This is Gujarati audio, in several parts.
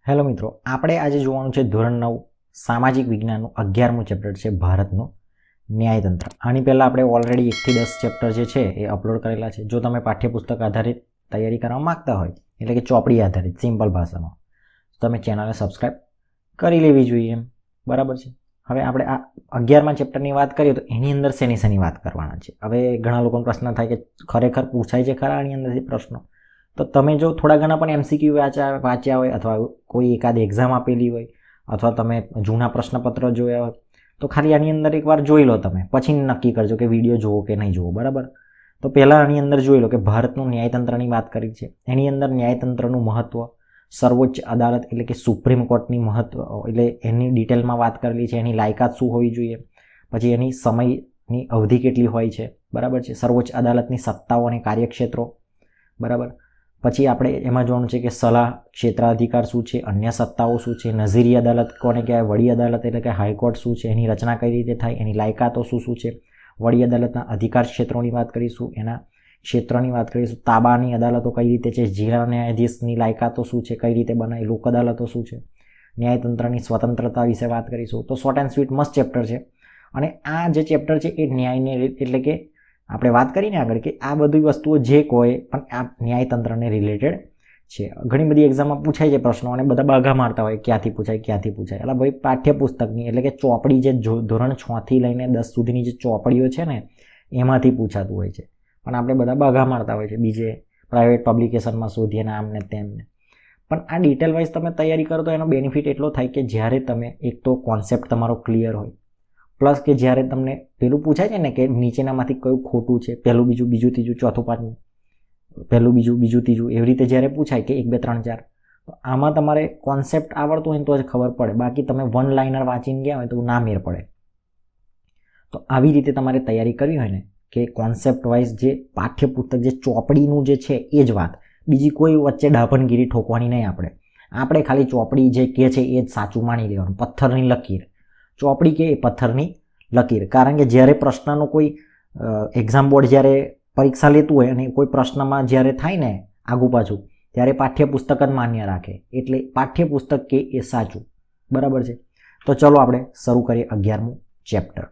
હેલો મિત્રો, આપણે આજે જોવાનું છે ધોરણ 9 સામાજિક વિજ્ઞાનનું 11મું ચેપ્ટર છે ભારતનો ન્યાયતંત્ર. આની પહેલાં આપણે ઓલરેડી 1 થી 10 ચેપ્ટર જે છે એ અપલોડ કરેલા છે. જો તમે પાઠ્યપુસ્તક આધારિત તૈયારી કરવા માંગતા હોય, એટલે કે ચોપડી આધારિત સિમ્પલ ભાષામાં, તો તમે ચેનલને સબસ્ક્રાઈબ કરી લેવી જોઈએ એમ. બરાબર છે. હવે આપણે આ 11મા ચેપ્ટરની વાત કરીએ તો એની અંદર શેની વાત કરવાના છે. હવે ઘણા લોકોનો પ્રશ્ન થાય કે ખરેખર પૂછાય છે ખરા આની અંદરથી પ્રશ્નો? તો તમે જો થોડા ઘણા પણ એમસીક્યુ વાંચ્યા હોય અથવા કોઈ એકાદ એક્ઝામ આપેલી હોય અથવા તમે જૂના પ્રશ્નપત્રો જોયા હોય તો ખાલી આની અંદર એકવાર જોઈ લો તમે, પછી નક્કી કરજો કે વિડીયો જુઓ કે નહીં જુઓ. બરાબર. તો પહેલાં આની અંદર જોઈ લો કે ભારતનું ન્યાયતંત્રની વાત કરી છે. એની અંદર ન્યાયતંત્રનું મહત્વ, સર્વોચ્ચ અદાલત એટલે કે સુપ્રીમ કોર્ટની મહત્વ એટલે એની ડિટેલમાં વાત કરેલી છે. એની લાયકાત શું હોવી જોઈએ, પછી એની સમયની અવધિ કેટલી હોય છે. બરાબર છે. સર્વોચ્ચ અદાલતની સત્તાઓ અને કાર્યક્ષેત્રો. બરાબર. પછી આપણે એમાં જોવાનું છે કે સલાહ ક્ષેત્રાધિકાર શું છે, અન્ય સત્તાઓ શું છે, નઝીરી અદાલત કોને કહેવાય, વડી અદાલત એટલે કે હાઈકોર્ટ શું છે, એની રચના કઈ રીતે થાય, એની લાયકાતો શું છે. વડી અદાલતના અધિકાર ક્ષેત્રોની વાત કરીશું, એના ક્ષેત્રની વાત કરીશું. તાબાની અદાલતો કઈ રીતે છે, જિલ્લા ન્યાયાધીશની લાયકાતો શું છે, કઈ રીતે બનાય, લોક અદાલતો શું છે, ન્યાયતંત્રની સ્વતંત્રતા વિશે વાત કરીશું. તો શોર્ટ એન્ડ સ્વીટ મસ્ત ચેપ્ટર છે. અને આ જે ચેપ્ટર છે એ ન્યાયને એટલે કે આપણે વાત કરીને આગળ કે આ બધી વસ્તુઓ જે કોઈ પણ આ ન્યાયતંત્રને રિલેટેડ છે. ઘણી બધી એક્ઝામમાં પૂછાય છે પ્રશ્નો અને બધા બાઘા મારતા હોય ક્યાંથી પૂછાય. એટલે ભાઈ પાઠ્યપુસ્તકની એટલે કે ચોપડી જે ધોરણ 6 થી લઈને 10 સુધીની જે ચોપડીઓ છે ને એમાંથી પૂછાતું હોય છે. પણ આપણે બધા બાઘા મારતા હોય છે બીજે પ્રાઇવેટ પબ્લિકેશનમાં શોધીએ ને આમને તેમને. પણ આ ડિટેલ વાઇઝ તમે તૈયારી કરો તો એનો બેનિફિટ એટલો થાય કે જ્યારે તમે એક તો કોન્સેપ્ટ તમારો ક્લિયર હોય, પ્લસ કે જ્યારે તમને પેલું પૂછાય છે ને કે નીચેનામાંથી કયું ખોટું છે, પહેલું બીજું ત્રીજું ચોથું પાંચમું, પહેલું બીજું ત્રીજું, એવી રીતે જ્યારે પૂછાય કે 1 2 3 4, તો આમાં તમારે કોન્સેપ્ટ આવડતું હોય તો જ ખબર પડે. બાકી તમે વન લાઇનર વાંચીને ગયા હોય તો ના મેર પડે. તો આવી રીતે તમારે તૈયારી કરવી હોય ને કે કોન્સેપ્ટ વાઇઝ જે પાઠ્યપુસ્તક જે ચોપડીનું જે છે એ જ વાત, બીજી કોઈ વચ્ચે ડાભણગીરી ઠોકવાની નહીં. આપણે ખાલી ચોપડી જે કહે છે એ જ સાચું માની લેવાનું. પથ્થરની લકીર ચોપડી કે એ પથ્થરની લકીર. કારણ કે જ્યારે પ્રશ્નનો કોઈ એક્ઝામ બોર્ડ જ્યારે પરીક્ષા લેતું હોય અને કોઈ પ્રશ્નમાં જ્યારે થાય ને આગુ પાછું, ત્યારે પાઠ્યપુસ્તક જ માન્ય રાખે. એટલે પાઠ્યપુસ્તક કે એ સાચું. બરાબર છે. તો ચલો આપણે શરૂ કરીએ 11મું ચેપ્ટર.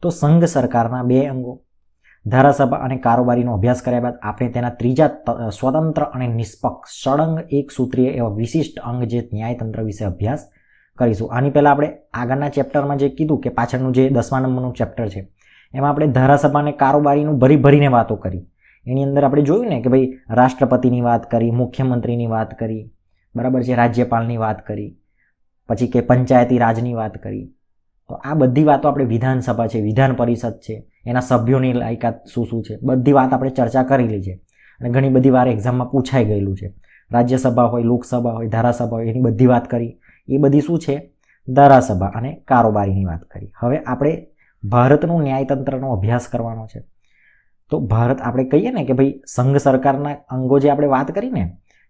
તો સંઘ સરકારના 2 અંગો, ધારાસભા અને કારોબારીનો અભ્યાસ કર્યા બાદ આપણે તેના ત્રીજા સ્વતંત્ર અને નિષ્પક્ષ સળંગ એક સૂત્રીય એવા વિશિષ્ટ અંગ જે ન્યાયતંત્ર વિશે અભ્યાસ કરીશું. આની પહેલાં આપણે આગળના ચેપ્ટરમાં જે કીધું કે પાછળનું જે 10મા નંબરનું ચેપ્ટર છે એમાં આપણે ધારાસભા અને કારોબારીનું ભરીને વાતો કરી. એની અંદર આપણે જોયું ને કે ભાઈ રાષ્ટ્રપતિની વાત કરી, મુખ્યમંત્રીની વાત કરી, બરાબર છે, રાજ્યપાલની વાત કરી, પછી કે પંચાયતી રાજની વાત કરી. તો આ બધી વાતો આપણે વિધાનસભા છે, વિધાન પરિષદ છે, એના સભ્યોની લાયકાત શું છે, બધી વાત આપણે ચર્ચા કરેલી છે. અને ઘણી બધી વાર એક્ઝામમાં પૂછાઈ ગયેલું છે. રાજ્યસભા હોય, લોકસભા હોય, ધારાસભા હોય, એની બધી વાત કરી. એ બધી શું છે? ધારાસભા અને કારોબારીની વાત કરી. હવે આપણે ભારતનું ન્યાયતંત્રનો અભ્યાસ કરવાનો છે. તો ભારત આપણે કહીએ ને કે ભાઈ સંઘ સરકારના અંગો જે આપણે વાત કરી ને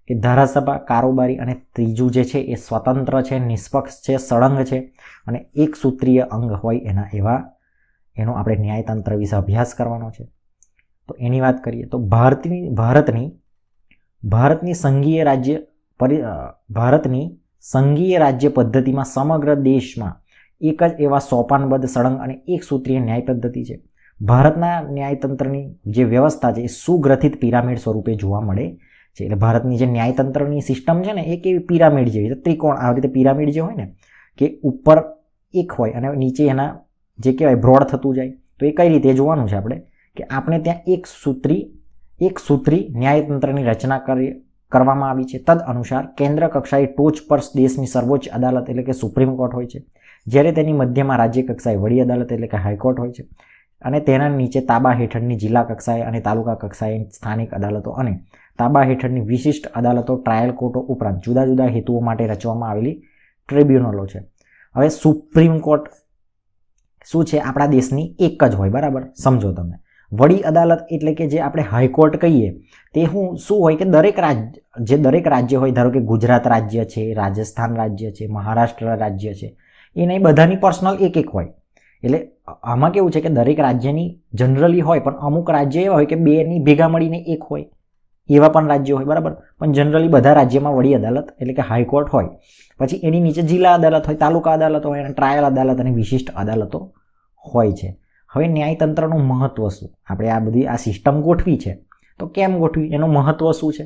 કે ધારાસભા, કારોબારી અને ત્રીજું જે છે એ સ્વતંત્ર છે, નિષ્પક્ષ છે, સળંગ છે અને એક સૂત્રીય અંગ હોય એનો આપણે ન્યાયતંત્ર વિશે અભ્યાસ કરવાનો છે. તો એની વાત કરીએ તો ભારતની સંઘીય રાજ્ય પદ્ધતિમાં સમગ્ર દેશમાં એક જ એવા સોપાનબદ્ધ સળંગ અને એક સૂત્રીય ન્યાય પદ્ધતિ છે. ભારતના ન્યાયતંત્રની જે વ્યવસ્થા છે એ સુગ્રથિત પિરામિડ સ્વરૂપે જોવા મળે છે. એટલે ભારતની જે ન્યાયતંત્રની સિસ્ટમ છે ને એ કેવી પિરામિડ જેવી, ત્રિકોણ, આવી રીતે પિરામિડ જે હોય ને કે ઉપર એક હોય અને નીચે એના જે કહેવાય બ્રોડ થતું જાય. તો એ કઈ રીતે જોવાનું છે આપણે કે આપણે ત્યાં એક સૂત્રી ન્યાયતંત્રની રચના કરવામાં આવી છે. તદ અનુસાર કેન્દ્ર કક્ષાએ ટોચ પર દેશની સર્વોચ્ચ અદાલત એટલે કે સુપ્રીમ કોર્ટ હોય છે, જ્યારે તેની મધ્યમાં રાજ્ય કક્ષાએ વડી અદાલત એટલે કે હાઈકોર્ટ હોય છે અને તેના નીચે તાબા હેઠળની જિલ્લા કક્ષાએ અને તાલુકા કક્ષાએ સ્થાનિક અદાલતો અને તાબા હેઠળની વિશિષ્ટ અદાલતો, ટ્રાયલ કોર્ટો ઉપરાંત જુદા જુદા હેતુઓ માટે રચવામાં આવેલી ટ્રિબ્યુનલો છે. હવે સુપ્રીમ કોર્ટ શું છે? આપણા દેશની એક જ હોય. બરાબર, સમજો તમે. વડી અદાલત એટલે કે જે આપણે હાઈકોર્ટ કહીએ તે શું હોય કે દરેક રાજ્ય હોય, ધારો કે ગુજરાત રાજ્ય છે, રાજસ્થાન રાજ્ય છે, મહારાષ્ટ્ર રાજ્ય છે, એ નહીં, બધાની પર્સનલ એક હોય. એટલે આમાં કેવું છે કે દરેક રાજ્યની જનરલી હોય, પણ અમુક રાજ્ય એવા હોય કે બેની ભેગા મળીને એક હોય. એવા પણ રાજ્યો હોય, બરાબર. પણ જનરલી બધા રાજ્યમાં વડી અદાલત એટલે કે હાઈકોર્ટ હોય, પછી એની નીચે જિલ્લા અદાલત હોય, તાલુકા અદાલત હોય અને ટ્રાયલ અદાલત અને વિશિષ્ટ અદાલતો હોય છે. હવે ન્યાયતંત્રનું મહત્વ શું? આપણે આ બધી આ સિસ્ટમ ગોઠવી છે, તો કેમ ગોઠવી, એનું મહત્વ શું છે?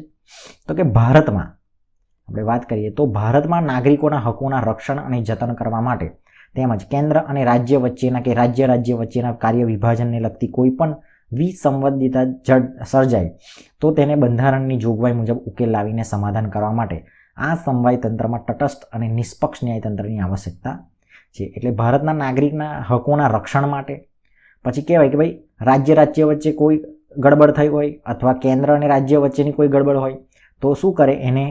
તો કે ભારતમાં આપણે વાત કરીએ તો ભારતમાં નાગરિકોના હકોના રક્ષણ અને જતન કરવા માટે તેમજ કેન્દ્ર અને રાજ્ય વચ્ચેના કે રાજ્ય વચ્ચેના કાર્ય વિભાજનને લગતી કોઈ પણ વિસંવાદિતા સર્જાય તો તેને બંધારણની જોગવાઈ મુજબ ઉકેલ લાવીને સમાધાન કરવા માટે આ સમવાય તંત્રમાં તટસ્થ અને નિષ્પક્ષ ન્યાયતંત્રની આવશ્યકતા છે. એટલે ભારતના નાગરિકના હકોના રક્ષણ માટે, પછી કહેવાય કે ભાઈ રાજ્ય વચ્ચે કોઈ ગડબડ થઈ હોય અથવા કેન્દ્ર અને રાજ્ય વચ્ચેની કોઈ ગડબડ હોય તો શું કરે, એને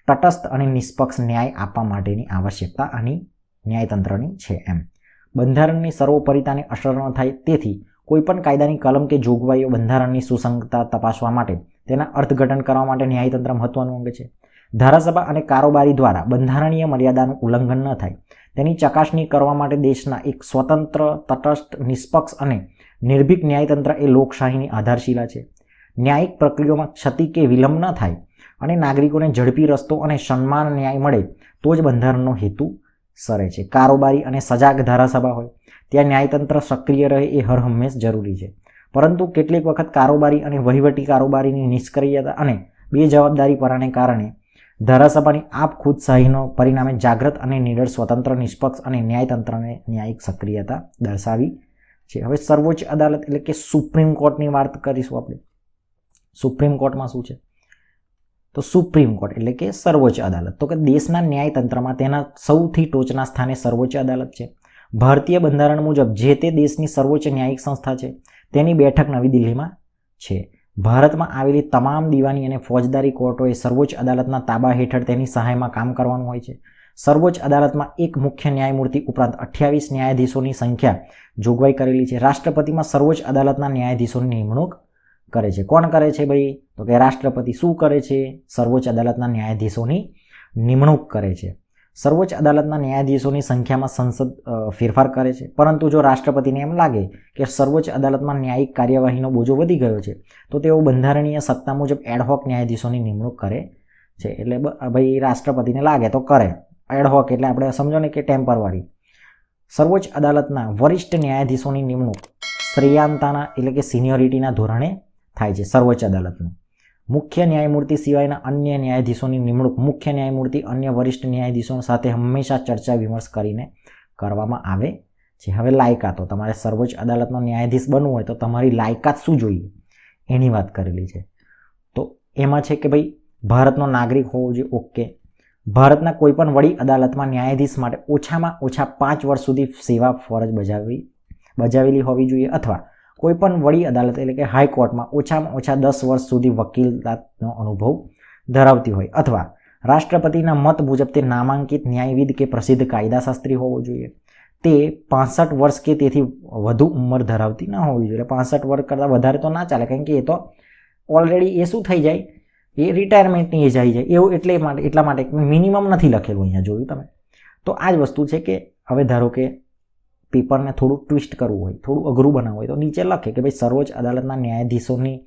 તટસ્થ અને નિષ્પક્ષ ન્યાય આપવા માટેની આવશ્યકતા આની ન્યાયતંત્રની છે. એમ બંધારણની સર્વોપરિતાને અસર ન થાય તેથી કોઈપણ કાયદાની કલમ કે જોગવાઈઓ બંધારણની સુસંગતતા તપાસવા માટે તેના અર્થઘટન કરવા માટે ન્યાયતંત્ર મહત્વનું અંગ છે. ધારાસભા અને કારોબારી દ્વારા બંધારણીય મર્યાદાનું ઉલ્લંઘન ન થાય તેની ચકાસણી કરવા માટે દેશના એક સ્વતંત્ર, તટસ્થ, નિષ્પક્ષ અને નિર્ભીક ન્યાયતંત્ર એ લોકશાહીની આધારશિલા છે. ન્યાયિક પ્રક્રિયામાં ક્ષતિ કે વિલંબ ન થાય અને નાગરિકોને ઝડપી રસ્તો અને સન્માન ન્યાય મળે તો જ બંધારણનો હેતુ સરે છે. કારોબારી અને સજાગ ધારાસભા હોય ત્યાં ન્યાયતંત્ર સક્રિય રહે એ હર હંમેશ જરૂરી છે. પરંતુ કેટલીક વખત કારોબારી અને વહીવટી કારોબારીની નિષ્ક્રિયતા અને બેજવાબદારીપણાને કારણે ધારાસભાની આપખુદશાહીનો પરિણામે જાગૃત અને નિડર, સ્વતંત્ર, નિષ્પક્ષ અને ન્યાયતંત્રને ન્યાયિક સક્રિયતા દર્શાવી છે. હવે સર્વોચ્ચ અદાલત એટલે કે સુપ્રીમ કોર્ટની વાત કરીશું આપણે. સુપ્રીમ કોર્ટમાં શું છે? તો સુપ્રીમ કોર્ટ એટલે કે સર્વોચ્ચ અદાલત. તો કે દેશના ન્યાયતંત્રમાં તેના સૌથી ટોચના સ્થાને સર્વોચ્ચ અદાલત છે. ભારતીય બંધારણ મુજબ જે તે દેશની સર્વોચ્ચ ન્યાયિક સંસ્થા છે તેની બેઠક નવી દિલ્હીમાં છે. ભારતમાં આવેલી તમામ દીવાની અને ફોજદારી કોર્ટોએ સર્વોચ્ચ અદાલતના તાબા હેઠળ તેની સહાયમાં કામ કરવાનું હોય છે. સર્વોચ્ચ અદાલતમાં એક મુખ્ય ન્યાયમૂર્તિ ઉપરાંત 28 ન્યાયાધીશોની સંખ્યા જોગવાઈ કરેલી છે. રાષ્ટ્રપતિમાં સર્વોચ્ચ અદાલતના ન્યાયાધીશોની નિમણૂક કરે છે. કોણ કરે છે ભાઈ? તો કે રાષ્ટ્રપતિ શું કરે છે? સર્વોચ્ચ અદાલતના ન્યાયાધીશોની નિમણૂક કરે છે. સર્વોચ્ચ અદાલતના ન્યાયાધીશોની સંખ્યામાં સંસદ ફેરફાર કરે છે. પરંતુ જો રાષ્ટ્રપતિને એમ લાગે કે સર્વોચ્ચ અદાલતમાં ન્યાયિક કાર્યવાહીનો બોજો વધી ગયો છે તો તેઓ બંધારણીય સત્તા મુજબ એડહોક ન્યાયાધીશોની નિમણૂક કરે છે. એટલે ભાઈ રાષ્ટ્રપતિને લાગે તો કરે. એડહોક એટલે આપણે સમજો ને કે ટેમ્પરરી. સર્વોચ્ચ અદાલતના વરિષ્ઠ ન્યાયાધીશોની નિમણૂક શ્રેયાંતાના એટલે કે સિનિયોરિટીના ધોરણે થાય છે. સર્વોચ્ચ અદાલતનું મુખ્ય ન્યાયમૂર્તિ સિવાયના અન્ય ન્યાયાધીશોની નિમણૂક મુખ્ય ન્યાયમૂર્તિ અન્ય વરિષ્ઠ ન્યાયાધીશો સાથે હંમેશા ચર્ચા વિમર્શ કરીને કરવામાં આવે છે. હવે લાયકાતો, તમારે સર્વોચ્ચ અદાલતનો ન્યાયાધીશ બનવું હોય તો તમારી લાયકાત શું જોઈએ એની વાત કરેલી છે. તો એમાં છે કે ભાઈ ભારતનો નાગરિક હોવો જોઈએ. ઓકે. ભારતના કોઈપણ વડી અદાલતમાં ન્યાયાધીશ માટે ઓછામાં ઓછા 5 વર્ષ સુધી સેવા ફરજ બજાવેલી હોવી જોઈએ અથવા કોઈપણ વડી અદાલત એટલે કે હાઈકોર્ટમાં ઓછામાં ઓછા 10 વર્ષ સુધી વકીલાતનો અનુભવ ધરાવતી હોય અથવા રાષ્ટ્રપતિના મત મુજબ તે નામાંકિત ન્યાયવિદ કે પ્રસિદ્ધ કાયદાશાસ્ત્રી હોવો જોઈએ. તે 65 વર્ષ કે તેથી વધુ ઉંમર ધરાવતી ન હોવી જોઈએ. 65 વર્ષ કરતાં વધારે તો ના ચાલે, કારણ કે એ તો ઓલરેડી એ શું થઈ જાય, એ રિટાયરમેન્ટની એજ આવી જાય એવું. એટલા માટે મિનિમમ નથી લખેલું અહીંયા, જોયું તમે. તો આ જ વસ્તુ છે કે હવે ધારો કે પેપરને થોડું ટ્વિસ્ટ કરવું હોય, થોડું અઘરું બનાવવું હોય તો નીચે લખે કે ભાઈ સર્વોચ્ચ અદાલતના ન્યાયાધીશોની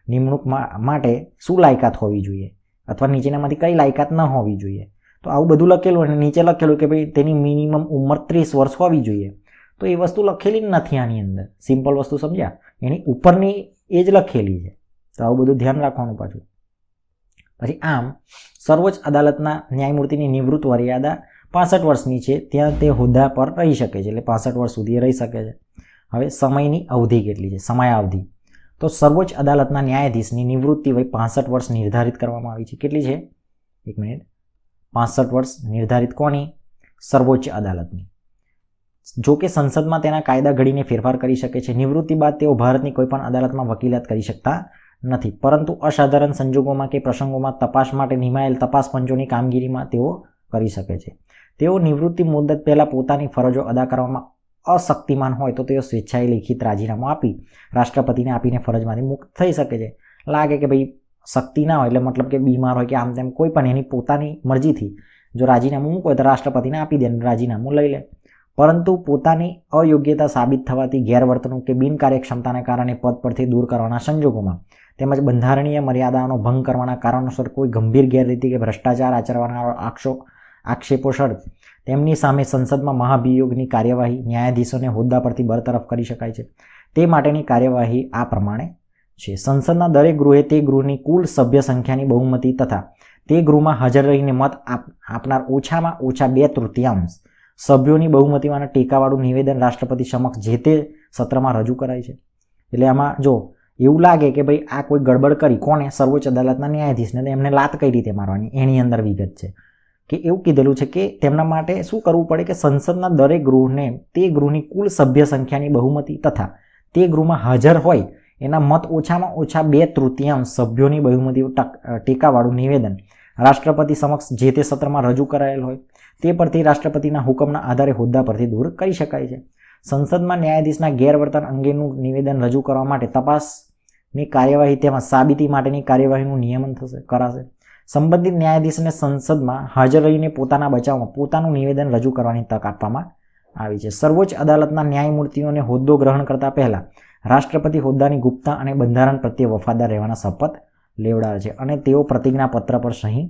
નિમણૂક માટે શું લાયકાત હોવી જોઈએ અથવા નીચેનામાંથી કઈ લાયકાત ન હોવી જોઈએ. તો આવું બધું લખેલું અને નીચે લખેલું કે ભાઈ તેની મિનિમમ ઉંમર 30 વર્ષ હોવી જોઈએ. તો એ વસ્તુ લખેલી નથી આની અંદર. સિમ્પલ વસ્તુ સમજ્યા? એની ઉપરની એજ લખેલી છે. તો આવું બધું ધ્યાન રાખવાનું પાછું. પછી આમ સર્વોચ્ચ અદાલતના ન્યાયમૂર્તિની નિવૃત્ત મર્યાદા 65 વર્ષની છે. ત્યાં તે હોદ્દા પર રહી શકે છે, એટલે 65 વર્ષ સુધી રહી શકે છે. હવે સમયની અવધિ કેટલી છે? સમયાવધિ. તો સર્વોચ્ચ અદાલતના ન્યાયાધીશની નિવૃત્તિ વય 65 વર્ષ નિર્ધારિત કરવામાં આવી છે. કેટલી છે? 1 મિનિટ. 65 વર્ષ નિર્ધારિત કોની? સર્વોચ્ચ અદાલતની. જો કે સંસદમાં તેના કાયદા ઘડીને ફેરફાર કરી શકે છે. નિવૃત્તિ બાદ તેઓ ભારતની કોઈપણ અદાલતમાં વકીલાત કરી શકતા નથી, પરંતુ અસાધારણ સંજોગોમાં કે પ્રસંગોમાં તપાસ માટે નિમાયેલ તપાસ પંચોની કામગીરીમાં તેઓ કરી શકે છે. તેઓ નિવૃત્તિ મુદ્દત પહેલાં પોતાની ફરજો અદા કરવામાં અશક્તિમાન હોય તો તેઓ સ્વેચ્છાએ લેખિત રાજીનામું આપી રાષ્ટ્રપતિને આપીને ફરજમાંથી મુક્ત થઈ શકે છે. લાગે કે ભાઈ શક્તિ ના હોય, એટલે મતલબ કે બીમાર હોય કે આમ તેમ કોઈ પણ એની પોતાની મરજીથી જો રાજીનામું મૂકવું હોય તો રાષ્ટ્રપતિને આપી દે, રાજીનામું લઈ લે. પરંતુ પોતાની અયોગ્યતા સાબિત થવાથી ગેરવર્તણૂક કે બિનકાર્યક્ષમતાને કારણે પદ પરથી દૂર કરવાના સંજોગોમાં તેમજ બંધારણીય મર્યાદાઓનો ભંગ કરવાના કારણોસર કોઈ ગંભીર ગેરરીતિ કે ભ્રષ્ટાચાર આચરવાના આક્ષેપો સર તેમની સામે સંસદમાં મહાભિયોગની કાર્યવાહી ન્યાયાધીશોને હોદ્દા પરથી બરતરફ કરી શકાય છે. તે માટેની કાર્યવાહી આ પ્રમાણે છે. સંસદના દરેક ગૃહે તે ગૃહની કુલ સભ્ય સંખ્યાની બહુમતી તથા તે ગૃહમાં હાજર રહીને મત આપનાર ઓછામાં ઓછા 2/3 સભ્યોની બહુમતીવાળા ટેકાવાળું નિવેદન રાષ્ટ્રપતિ સમક્ષ જે તે સત્રમાં રજૂ કરાય છે. એટલે આમાં જો એવું લાગે કે ભાઈ આ કોઈ ગડબડ કરી, કોને? સર્વોચ્ચ અદાલતના ન્યાયાધીશને, એમને લાત કઈ રીતે મારવાની એની અંદર વિગત છે કે એવું કીધેલું છે કે તેમના માટે શું કરવું પડે કે સંસદના દરેક ગૃહને તે ગૃહની કુલ સભ્ય સંખ્યાની બહુમતી તથા તે ગૃહમાં હાજર હોય એના મત ઓછામાં ઓછા 2/3 સભ્યોની બહુમતી ટેકાવાળું નિવેદન રાષ્ટ્રપતિ સમક્ષ જે તે સત્રમાં રજૂ કરાયેલ હોય તે પરથી રાષ્ટ્રપતિના હુકમના આધારે હોદ્દા પરથી દૂર કરી શકાય છે. સંસદમાં ન્યાયાધીશના ગેરવર્તન અંગેનું નિવેદન રજૂ કરવા માટે તપાસની કાર્યવાહી તેમજ સાબિતી માટેની કાર્યવાહીનું નિયમન કરાશે. સંબંધિત ન્યાયાધીશને સંસદમાં હાજર રહીને પોતાના બચાવમાં પોતાનું નિવેદન રજૂ કરવાની તક આપવામાં આવી છે. સર્વોચ્ચ અદાલતના ન્યાયમૂર્તિઓને હોદ્દો ગ્રહણ કરતા પહેલા રાષ્ટ્રપતિ હોદ્દાની ગુપ્તતા અને બંધારણ પ્રત્યે વફાદાર રહેવાના શપથ લેવડાવે છે અને તેઓ પ્રતિજ્ઞાપત્ર પર સહી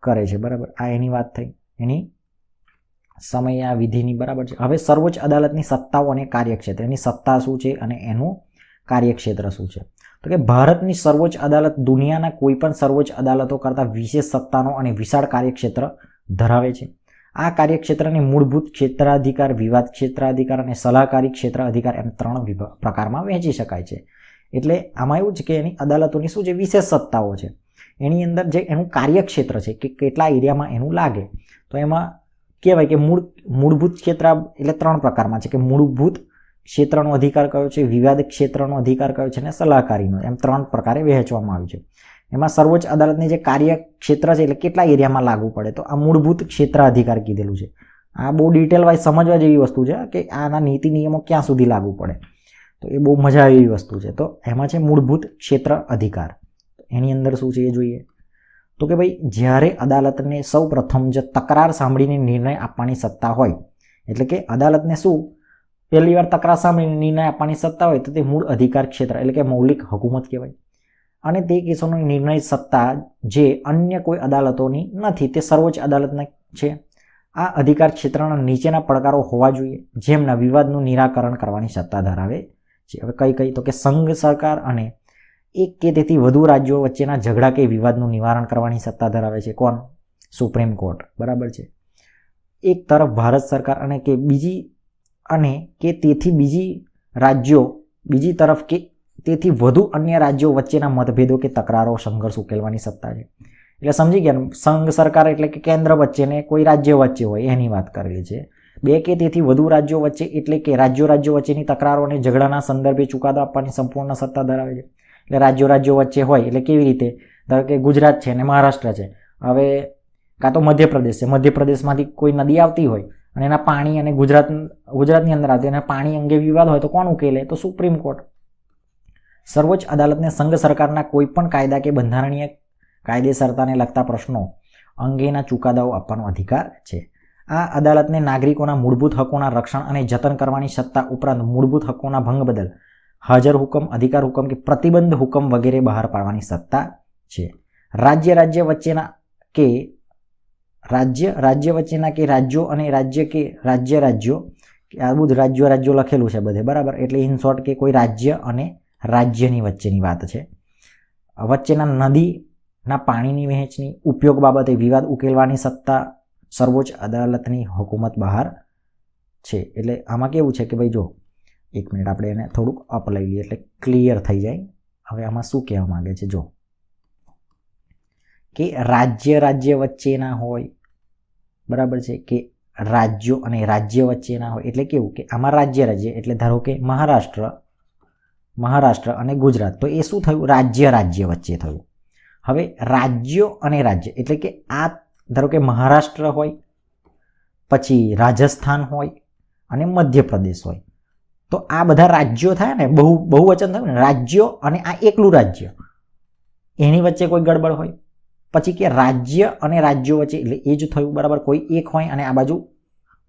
કરે છે. બરાબર, આ એની વાત થઈ, એની સમય વિધિની. બરાબર છે. હવે સર્વોચ્ચ અદાલતની સત્તાઓ અને કાર્યક્ષેત્ર, એની સત્તા શું છે અને એનું કાર્યક્ષેત્ર શું છે? તો કે ભારતની સર્વોચ્ચ અદાલત દુનિયાના કોઈ પણ સર્વોચ્ચ અદાલતો કરતાં વિશેષ સત્તાનો અને વિશાળ કાર્યક્ષેત્ર ધરાવે છે. આ કાર્યક્ષેત્રને મૂળભૂત ક્ષેત્રાધિકાર, વિવાદ ક્ષેત્રાધિકાર અને સલાહકારી ક્ષેત્ર અધિકાર એમ 3 પ્રકારમાં વહેંચી શકાય છે. એટલે આમાં એવું છે કે એની અદાલતોની શું છે? વિશેષ સત્તાઓ છે. એની અંદર જે એનું કાર્યક્ષેત્ર છે કે કેટલા એરિયામાં એનું લાગે, તો એમાં કહેવાય કે મૂળભૂત ક્ષેત્ર એટલે 3 પ્રકારમાં છે કે મૂળભૂત ક્ષેત્રનો અધિકાર કયો છે, વિવાદ ક્ષેત્રનો અધિકાર કયો છે અને સલાહકારીનો, એમ 3 પ્રકારે વહેંચવામાં આવ્યું છે. એમાં સર્વોચ્ચ અદાલતની જે કાર્યક્ષેત્ર છે એટલે કેટલા એરિયામાં લાગુ પડે, તો આ મૂળભૂત ક્ષેત્ર અધિકાર કીધેલું છે. આ બહુ ડિટેલ વાઇઝ સમજવા જેવી વસ્તુ છે કે આના નીતિ નિયમો ક્યાં સુધી લાગુ પડે, તો એ બહુ મજા આવી એવી વસ્તુ છે. તો એમાં છે મૂળભૂત ક્ષેત્ર અધિકાર. એની અંદર શું છે એ જોઈએ. તો કે ભાઈ જ્યારે અદાલતને સૌ પ્રથમ જે તકરાર સાંભળીને નિર્ણય આપવાની સત્તા હોય, એટલે કે અદાલતને શું પહેલી વાર તકરાર સાંભળીને નિર્ણય આપવાની સત્તા હોય તો તે મૂળ અધિકાર ક્ષેત્ર એટલે કે મૌલિક હુકુમત કહેવાય. અને તે કેસોનો નિર્ણય સત્તા જે અન્ય કોઈ અદાલતોની નથી તે સર્વોચ્ચ અદાલતના છે. આ અધિકાર ક્ષેત્રના નીચેના પડકારો હોવા જોઈએ જેમના વિવાદનું નિરાકરણ કરવાની સત્તા ધરાવે છે. હવે કઈ તો કે સંઘ સરકાર અને એક કે તેથી વધુ રાજ્યો વચ્ચેના ઝઘડા કે વિવાદનું નિવારણ કરવાની સત્તા ધરાવે છે. કોણ? Supreme court. બરાબર છે. એક તરફ ભારત સરકાર અને કે તેથી બીજી રાજ્યો, બીજી તરફ કે તેથી વધુ અન્ય રાજ્યો વચ્ચેના મતભેદો કે તકરારો સંઘર્ષ ઉકેલવાની સત્તા છે. એટલે સમજી ગયા, સંઘ સરકાર એટલે કે કેન્દ્ર વચ્ચે ને કોઈ રાજ્ય વચ્ચે હોય એની વાત કરેલી છે. 2 કે તેથી વધુ રાજ્યો વચ્ચે એટલે કે રાજ્યો વચ્ચેની તકરારો અને ઝઘડાના સંદર્ભે ચુકાદો આપવાની સંપૂર્ણ સત્તા ધરાવે છે. એટલે રાજ્યો વચ્ચે હોય એટલે કેવી રીતે? ધારો કે ગુજરાત છે અને મહારાષ્ટ્ર છે, હવે કાં તો મધ્યપ્રદેશ છે, મધ્યપ્રદેશમાંથી કોઈ નદી આવતી હોય અને એના પાણી અને ગુજરાતની અંદર આવતી એના પાણી અંગે વિવાદ હોય તો કોણ ઉકેલે? તો સુપ્રીમ કોર્ટ. સર્વોચ્ચ અદાલતને સંઘ સરકારના કોઈ પણ કાયદા કે બંધારણીય કાયદેસરતાને લગતા પ્રશ્નો અંગેના ચુકાદાઓ આપવાનો અધિકાર છે. આ અદાલતને નાગરિકોના મૂળભૂત હકોના રક્ષણ અને જતન કરવાની સત્તા ઉપરાંત મૂળભૂત હકોના ભંગ બદલ હાજર હુકમ, અધિકાર હુકમ કે પ્રતિબંધ હુકમ વગેરે બહાર પાડવાની સત્તા છે. રાજ્ય વચ્ચેના કે રાજ્યો અને રાજ્યો આ બધું રાજ્યો લખેલું છે બધે. બરાબર, એટલે ઇન શોર્ટ કે કોઈ રાજ્ય અને રાજ્યની વચ્ચેની વાત છે. વચ્ચેના નદીના પાણીની વહેંચણી ઉપયોગ બાબતે વિવાદ ઉકેલવાની સત્તા સર્વોચ્ચ અદાલતની હુકુમત બહાર છે. એટલે આમાં કેવું છે કે ભાઈ જો 1 મિનિટ આપણે એને થોડુંક અપ લઈ લઈએ એટલે ક્લિયર થઈ જાય. હવે આમાં શું કહેવા માંગે છે જો કે રાજ્ય વચ્ચેના હોય, બરાબર છે, કે રાજ્યો અને રાજ્ય વચ્ચેના હોય એટલે કેવું કે આમાં રાજ્ય એટલે ધારો કે મહારાષ્ટ્ર અને ગુજરાત, તો એ શું થયું? રાજ્ય વચ્ચે થયું. હવે રાજ્યો અને રાજ્ય એટલે કે આ ધારો કે મહારાષ્ટ્ર હોય, પછી રાજસ્થાન હોય અને મધ્યપ્રદેશ હોય, તો આ બધા રાજ્યો થાય ને, બહુવચન થયું ને, રાજ્યો અને આ એકલું રાજ્ય, એની વચ્ચે કોઈ ગડબડ હોય, પછી કે રાજ્ય અને રાજ્યો વચ્ચે એટલે એ જ થયું. બરાબર, કોઈ એક હોય અને આ બાજુ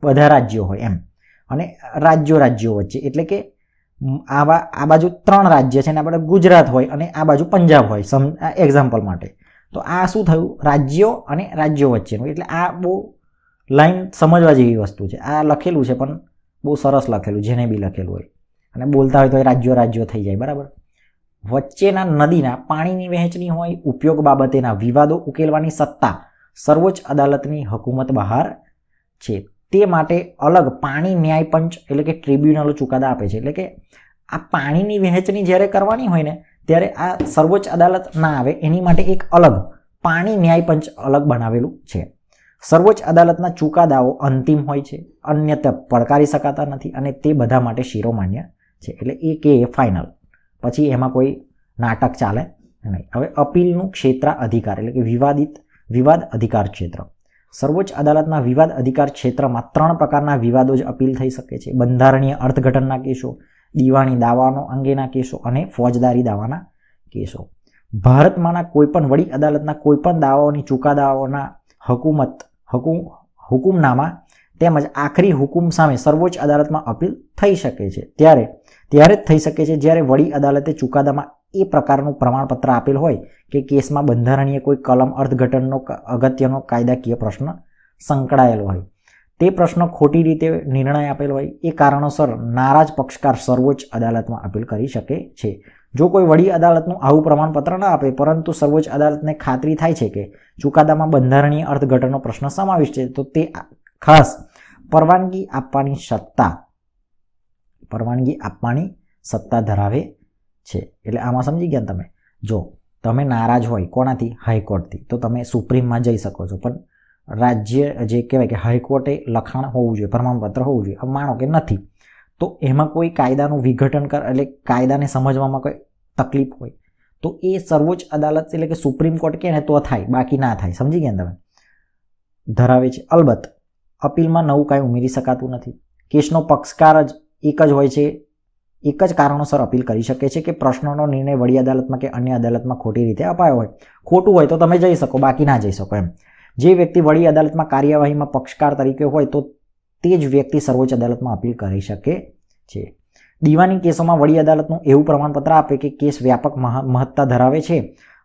બધા રાજ્યો હોય એમ, અને રાજ્યો વચ્ચે એટલે કે આ બાજુ 3 રાજ્ય છે ને આપણે ગુજરાત હોય અને આ બાજુ પંજાબ હોય એક્ઝામ્પલ માટે, તો આ શું થયું? રાજ્યો અને રાજ્યો વચ્ચેનું. એટલે આ બહુ લાઈન સમજવા જેવી વસ્તુ છે. આ લખેલું છે પણ બહુ સરસ લખેલું, જેને બી લખેલું હોય, અને બોલતા હોય તો એ રાજ્યો રાજ્યો થઈ જાય, બરાબર. વચ્ચેના નદીના પાણીની વહેંચણી હોય, ઉપયોગ બાબતેના વિવાદો ઉકેલવાની સત્તા સર્વોચ્ચ અદાલતની હુકુમત બહાર છે. તે માટે અલગ પાણી ન્યાય પંચ એટલે કે ટ્રિબ્યુનલો ચુકાદા આપે છે. એટલે કે આ પાણીની વહેંચણી જ્યારે કરવાની હોય ને ત્યારે આ સર્વોચ્ચ અદાલત ના આવે, એની માટે એક અલગ પાણી ન્યાય પંચ અલગ બનાવેલું છે. સર્વોચ્ચ અદાલતના ચુકાદાઓ અંતિમ હોય છે, અન્યથા પડકારી શકાતા નથી અને તે બધા માટે શિરોમાન્ય છે. એટલે એ કે ફાઇનલ, પછી એમાં કોઈ નાટક ચાલે નહીં. હવે અપીલનું ક્ષેત્ર અધિકાર એટલે કે વિવાદ અધિકાર ક્ષેત્ર. સર્વોચ્ચ અદાલતના વિવાદ અધિકાર ક્ષેત્રમાં 3 પ્રકારના વિવાદો જ અપીલ થઈ શકે છે: બંધારણીય અર્થઘટનના કેસો, દીવાની દાવાનો અંગેના કેસો અને ફોજદારી દાવાના કેસો. ભારતમાંના કોઈપણ વડી અદાલતના કોઈપણ દાવાઓની ચુકાદાઓના હુકુમનામા તેમજ આખરી હુકુમ સામે સર્વોચ્ચ અદાલતમાં અપીલ થઈ શકે છે. ત્યારે જ થઈ શકે છે જ્યારે વડી અદાલતે ચુકાદામાં એ પ્રકારનું પ્રમાણપત્ર આપેલ હોય કે કેસમાં બંધારણીય કોઈ કલમ અર્થઘટનનો અગત્યનો કાયદાકીય પ્રશ્ન સંકળાયેલો હોય, તે પ્રશ્ન ખોટી રીતે નિર્ણય આપેલ હોય, એ કારણોસર નારાજ પક્ષકાર સર્વોચ્ચ અદાલતમાં અપીલ કરી શકે છે. જો કોઈ વડી અદાલતનું આવું પ્રમાણપત્ર ન આપે પરંતુ સર્વોચ્ચ અદાલતને ખાતરી થાય છે કે ચુકાદામાં બંધારણીય અર્થઘટનનો પ્રશ્ન સમાવિષ્ટ છે, તો તે ખાસ પરવાનગી આપવાની સત્તા ધરાવે છે. એટલે આમાં સમજી ગયા તમે? જો તમે નારાજ હોય કોનાથી? હાઈકોર્ટથી, તો તમે સુપ્રીમમાં જઈ શકો છો, પણ રાજ્ય જે કહેવાય કે હાઈકોર્ટે લખાણ હોવું જોઈએ, પ્રમાણપત્ર હોવું જોઈએ. માનો કે નથી, તો એમાં કોઈ કાયદાનું વિઘટન એટલે કાયદાને સમજવામાં કોઈ તકલીફ હોય તો એ સર્વોચ્ચ અદાલત એટલે કે સુપ્રીમ કોર્ટ કહે ને તો થાય, બાકી ના થાય. સમજી ગયા તમે? ધરાવે છે. અલબત્ત અપીલમાં નવું કાંઈ ઉમેરી શકાતું નથી. કેસનો પક્ષકાર જ એક જ હોય છે, એક જ કારણોસર અપીલ કરી શકે છે કે પ્રશ્નનો નિર્ણય વડી અદાલતમાં કે અન્ય અદાલતમાં ખોટી રીતે અપાયો હોય. ખોટું હોય તો તમે જઈ શકો, બાકી ના જઈ શકો એમ. જે વ્યક્તિ વડી અદાલતમાં કાર્યવાહીમાં પક્ષકાર તરીકે હોય તો તે જ વ્યક્તિ સર્વોચ્ચ અદાલતમાં અપીલ કરી શકે છે. દીવાની કેસોમાં વડી અદાલતનું એવું પ્રમાણપત્ર આપે કે કેસ વ્યાપક મહત્તા ધરાવે છે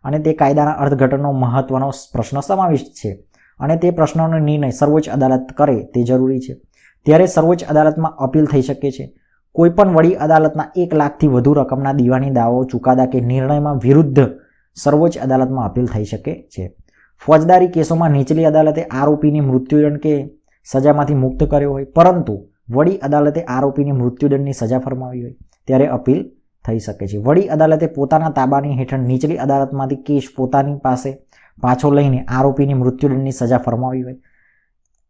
અને તે કાયદાના અર્થઘટનનો મહત્વનો પ્રશ્ન સમાવિષ્ટ છે અને તે પ્રશ્નનો નિર્ણય સર્વોચ્ચ અદાલત કરે તે જરૂરી છે, ત્યારે સર્વોચ્ચ અદાલતમાં અપીલ થઈ શકે છે. કોઈપણ વડી અદાલતના 1 લાખથી વધુ રકમના દીવાની દાવો, ચુકાદા કે નિર્ણયમાં વિરુદ્ધ સર્વોચ્ચ અદાલતમાં અપીલ થઈ શકે છે. ફોજદારી કેસોમાં નીચલી અદાલતે આરોપીને મૃત્યુદંડ કે સજામાંથી મુક્ત કર્યો હોય પરંતુ વડી અદાલતે આરોપીને મૃત્યુદંડની સજા ફરમાવી હોય ત્યારે અપીલ થઈ શકે છે. વડી અદાલતે પોતાના તાબાની હેઠળ નીચલી અદાલતમાંથી કેસ પોતાની પાસે પાછો લઈને આરોપીને મૃત્યુદંડની સજા ફરમાવી હોય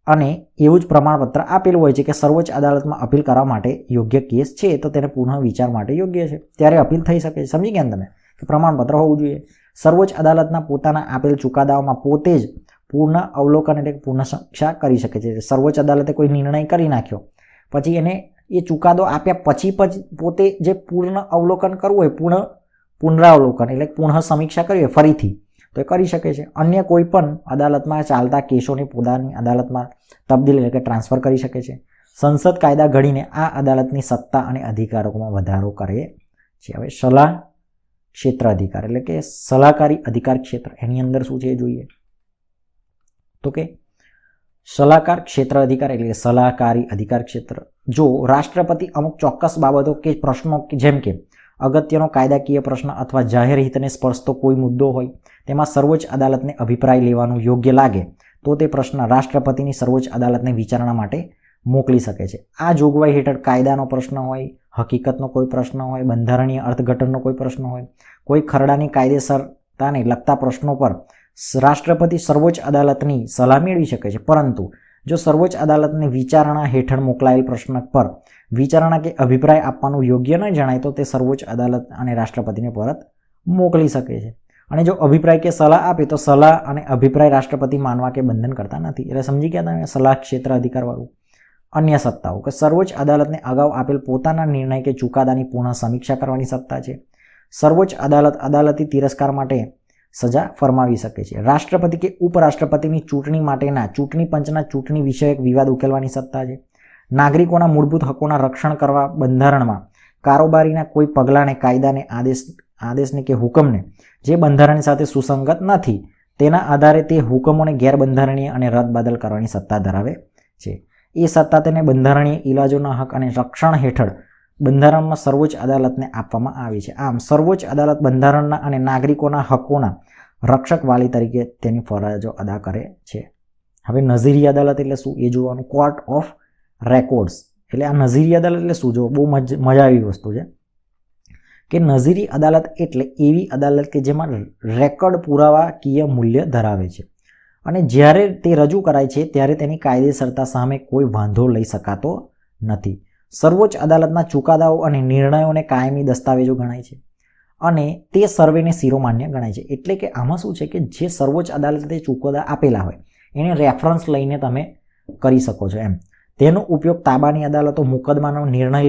અને એવું જ પ્રમાણપત્ર આપેલું હોય છે કે સર્વોચ્ચ અદાલતમાં અપીલ કરવા માટે યોગ્ય કેસ છે તો તેને પુનઃ વિચાર માટે યોગ્ય છે, ત્યારે અપીલ થઈ શકે છે. સમજી ગયા તમે કે પ્રમાણપત્ર હોવું જોઈએ. સર્વોચ્ચ અદાલતના પોતાના આપેલ ચુકાદાઓમાં પોતે જ પૂર્ણ અવલોકન એટલે પુનઃ સમીક્ષા કરી શકે છે. સર્વોચ્ચ અદાલતે કોઈ નિર્ણય કરી નાખ્યો, પછી એને એ ચુકાદો આપ્યા પછી પોતે જે પૂર્ણ અવલોકન કરવું હોય, પુનરાવલોકન એટલે પુનઃ સમીક્ષા કરવી હોય ફરીથી, તો એ કરી શકે છે. અન્ય કોઈ પણ અદાલતમાં ચાલતા કેસોને પોતાની અદાલતમાં તબદીલ એટલે કે ટ્રાન્સફર કરી શકે છે. સંસદ કાયદા ઘડીને આ અદાલતની સત્તા અને અધિકારોમાં વધારો કરે છે. હવે સલાહ ક્ષેત્ર અધિકાર એટલે કે સલાહકારી અધિકાર ક્ષેત્ર, એની અંદર શું છે એ જોઈએ. તો કે સલાહકાર ક્ષેત્ર અધિકાર એટલે સલાહકારી અધિકાર ક્ષેત્ર. જો રાષ્ટ્રપતિ અમુક ચોક્કસ બાબતો કે પ્રશ્નો જેમ કે અગત્યનો કાયદાકીય પ્રશ્ન અથવા જાહેર હિતને સ્પર્શતો કોઈ મુદ્દો હોય તેમાં સર્વોચ્ચ અદાલતને અભિપ્રાય લેવાનું યોગ્ય લાગે તો તે પ્રશ્ન રાષ્ટ્રપતિની સર્વોચ્ચ અદાલતને વિચારણા માટે મોકલી શકે છે. આ જોગવાઈ હેઠળ કાયદાનો પ્રશ્ન હોય, હકીકતનો કોઈ પ્રશ્ન હોય, બંધારણીય અર્થઘટનનો કોઈ પ્રશ્ન હોય, કોઈ ખરડાની કાયદેસરતાને લગતા પ્રશ્નો પર રાષ્ટ્રપતિ સર્વોચ્ચ અદાલતની સલાહ મેળવી શકે છે. પરંતુ જો સર્વોચ્ચ અદાલતને વિચારણા હેઠળ મોકલાયેલ પ્રશ્ન પર વિચારણા કે અભિપ્રાય આપવાનું યોગ્ય ન જણાય તો તે સર્વોચ્ચ અદાલત અને રાષ્ટ્રપતિને પરત મોકલી શકે છે. અને જો અભિપ્રાય કે સલાહ આપે તો સલાહ અને અભિપ્રાય રાષ્ટ્રપતિ માનવા કે બંધન કરતા નથી. એટલે સમજી ગયા તમે સલાહ ક્ષેત્ર અધિકારવાળું. અન્ય સત્તાઓ કે સર્વોચ્ચ અદાલતને અગાઉ આપેલ પોતાના નિર્ણય કે ચુકાદાની પુનઃ સમીક્ષા કરવાની સત્તા છે. સર્વોચ્ચ અદાલત અદાલતી તિરસ્કાર માટે સજા ફરમાવી શકે છે. રાષ્ટ્રપતિ કે ઉપરાષ્ટ્રપતિની ચૂંટણી માટેના ચૂંટણી પંચના ચૂંટણી વિષયક વિવાદ ઉકેલવાની સત્તા છે. નાગરિકોના મૂળભૂત હકોના રક્ષણ કરવા બંધારણમાં કારોબારીના કોઈ પગલાંને, કાયદાને, આદેશને કે હુકમને જે બંધારણ સાથે સુસંગત નથી તેના આધારે તે હુકમોને ગેરબંધારણીય અને રદબાતલ કરવાની સત્તા ધરાવે છે. એ સત્તા તેને બંધારણીય ઇલાજોના હક અને રક્ષણ હેઠળ બંધારણમાં સર્વોચ્ચ અદાલતને આપવામાં આવી છે. આમ સર્વોચ્ચ અદાલત બંધારણના અને નાગરિકોના હકોના રક્ષક વાલી તરીકે તેની ફરજો અદા કરે છે. હવે નઝીરી અદાલત એટલે શું એ જોવાનું. કોર્ટ ઓફ રેકોર્ડ્સ એટલે આ નઝીરી અદાલત એટલે શું? જો બહુ મજા આવી વસ્તુ છે કે નઝીરી અદાલત એટલે એવી અદાલત કે જેમાં રેકોર્ડ પુરાવાકીય મૂલ્ય ધરાવે છે અને જ્યારે તે રજૂ કરાય છે ત્યારે તેની કાયદેસરતા સામે કોઈ વાંધો લઈ શકાતો નથી. સર્વોચ્ચ અદાલતના ચુકાદાઓ અને નિર્ણયોને કાયમી દસ્તાવેજો ગણાય છે અને તે સર્વેને શિરોમાન્ય ગણાય છે. એટલે કે આમાં શું છે કે જે સર્વોચ્ચ અદાલતે ચુકાદા આપેલા હોય એને રેફરન્સ લઈને તમે કરી શકો છો એમ. તેનો ઉપયોગ તાબાની અદાલતો મુકદ્દમાનો નિર્ણય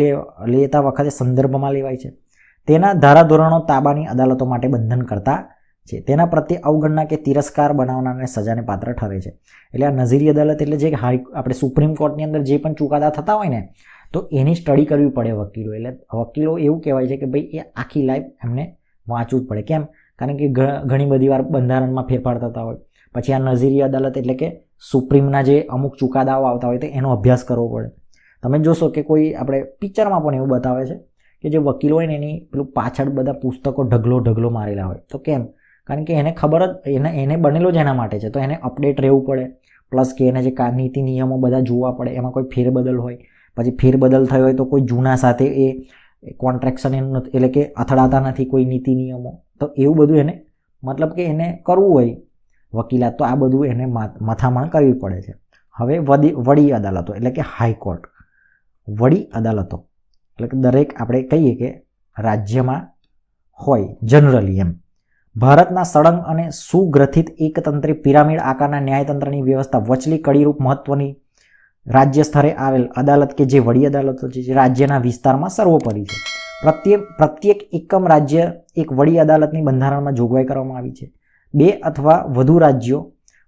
લેતા વખતે સંદર્ભમાં લેવાય છે. તેના ધારાધોરણો તાબાની અદાલતો માટે બંધન કરતા છે. તેના પ્રત્યે અવગણના કે તિરસ્કાર બનાવનારને સજાને પાત્ર ઠરે છે. એટલે આ નઝીરી અદાલત એટલે જે આપણે સુપ્રીમ કોર્ટની અંદર જે પણ ચુકાદા થતા હોય ને તો એની સ્ટડી કરવી પડે વકીલો. એટલે વકીલો એવું કહેવાય છે કે ભાઈ એ આખી લાઈફ એમને વાંચવું જ પડે. કેમ? કારણ કે ઘણી બધી વાર બંધારણમાં ફેરફાર થતા હોય. પછી આ નઝીરી અદાલત એટલે કે સુપ્રીમના જે અમુક ચુકાદાઓ આવતા હોય તો એનો અભ્યાસ કરવો પડે. તમે જોશો કે કોઈ આપણે પિક્ચરમાં પણ એવું બતાવે છે કે જે વકીલો હોય ને એની પેલું પાછળ બધા પુસ્તકો ઢગલો મારેલા હોય. તો કેમ? કારણ કે એને ખબર જ એને બનેલો જ એના માટે છે તો એને અપડેટ રહેવું પડે. પ્લસ કે એને જે નીતિ નિયમો બધા જોવા પડે, એમાં કોઈ ફેરબદલ હોય, પછી ફેરબદલ થયો હોય તો કોઈ જૂના સાથે એ કોન્ટ્રાક્શન એનું નથી, એટલે કે અથડાતા નથી કોઈ નીતિ નિયમો. તો એવું બધું એને મતલબ કે એને કરવું હોય વકીલાત તો આ બધું એને મથામણ કરવી પડે છે. હવે વડી અદાલતો એટલે કે હાઈકોર્ટ. વડી અદાલતો એટલે કે દરેક આપણે કહીએ કે રાજ્યમાં હોય જનરલી એમ. ભારતના સળંગ અને સુગ્રથિત એકતંત્રી પિરામિડ આકારના ન્યાયતંત્રની વ્યવસ્થા વચલી કડીરૂપ મહત્વની રાજ્ય સ્તરે આવેલ અદાલત કે જે વડી અદાલતો છે જે રાજ્યના વિસ્તારમાં સર્વોપરી છે. પ્રત્યેક એકમ રાજ્ય એક વડી અદાલતની બંધારણમાં જોગવાઈ કરવામાં આવી છે. 2 અથવા વધુ રાજ્યો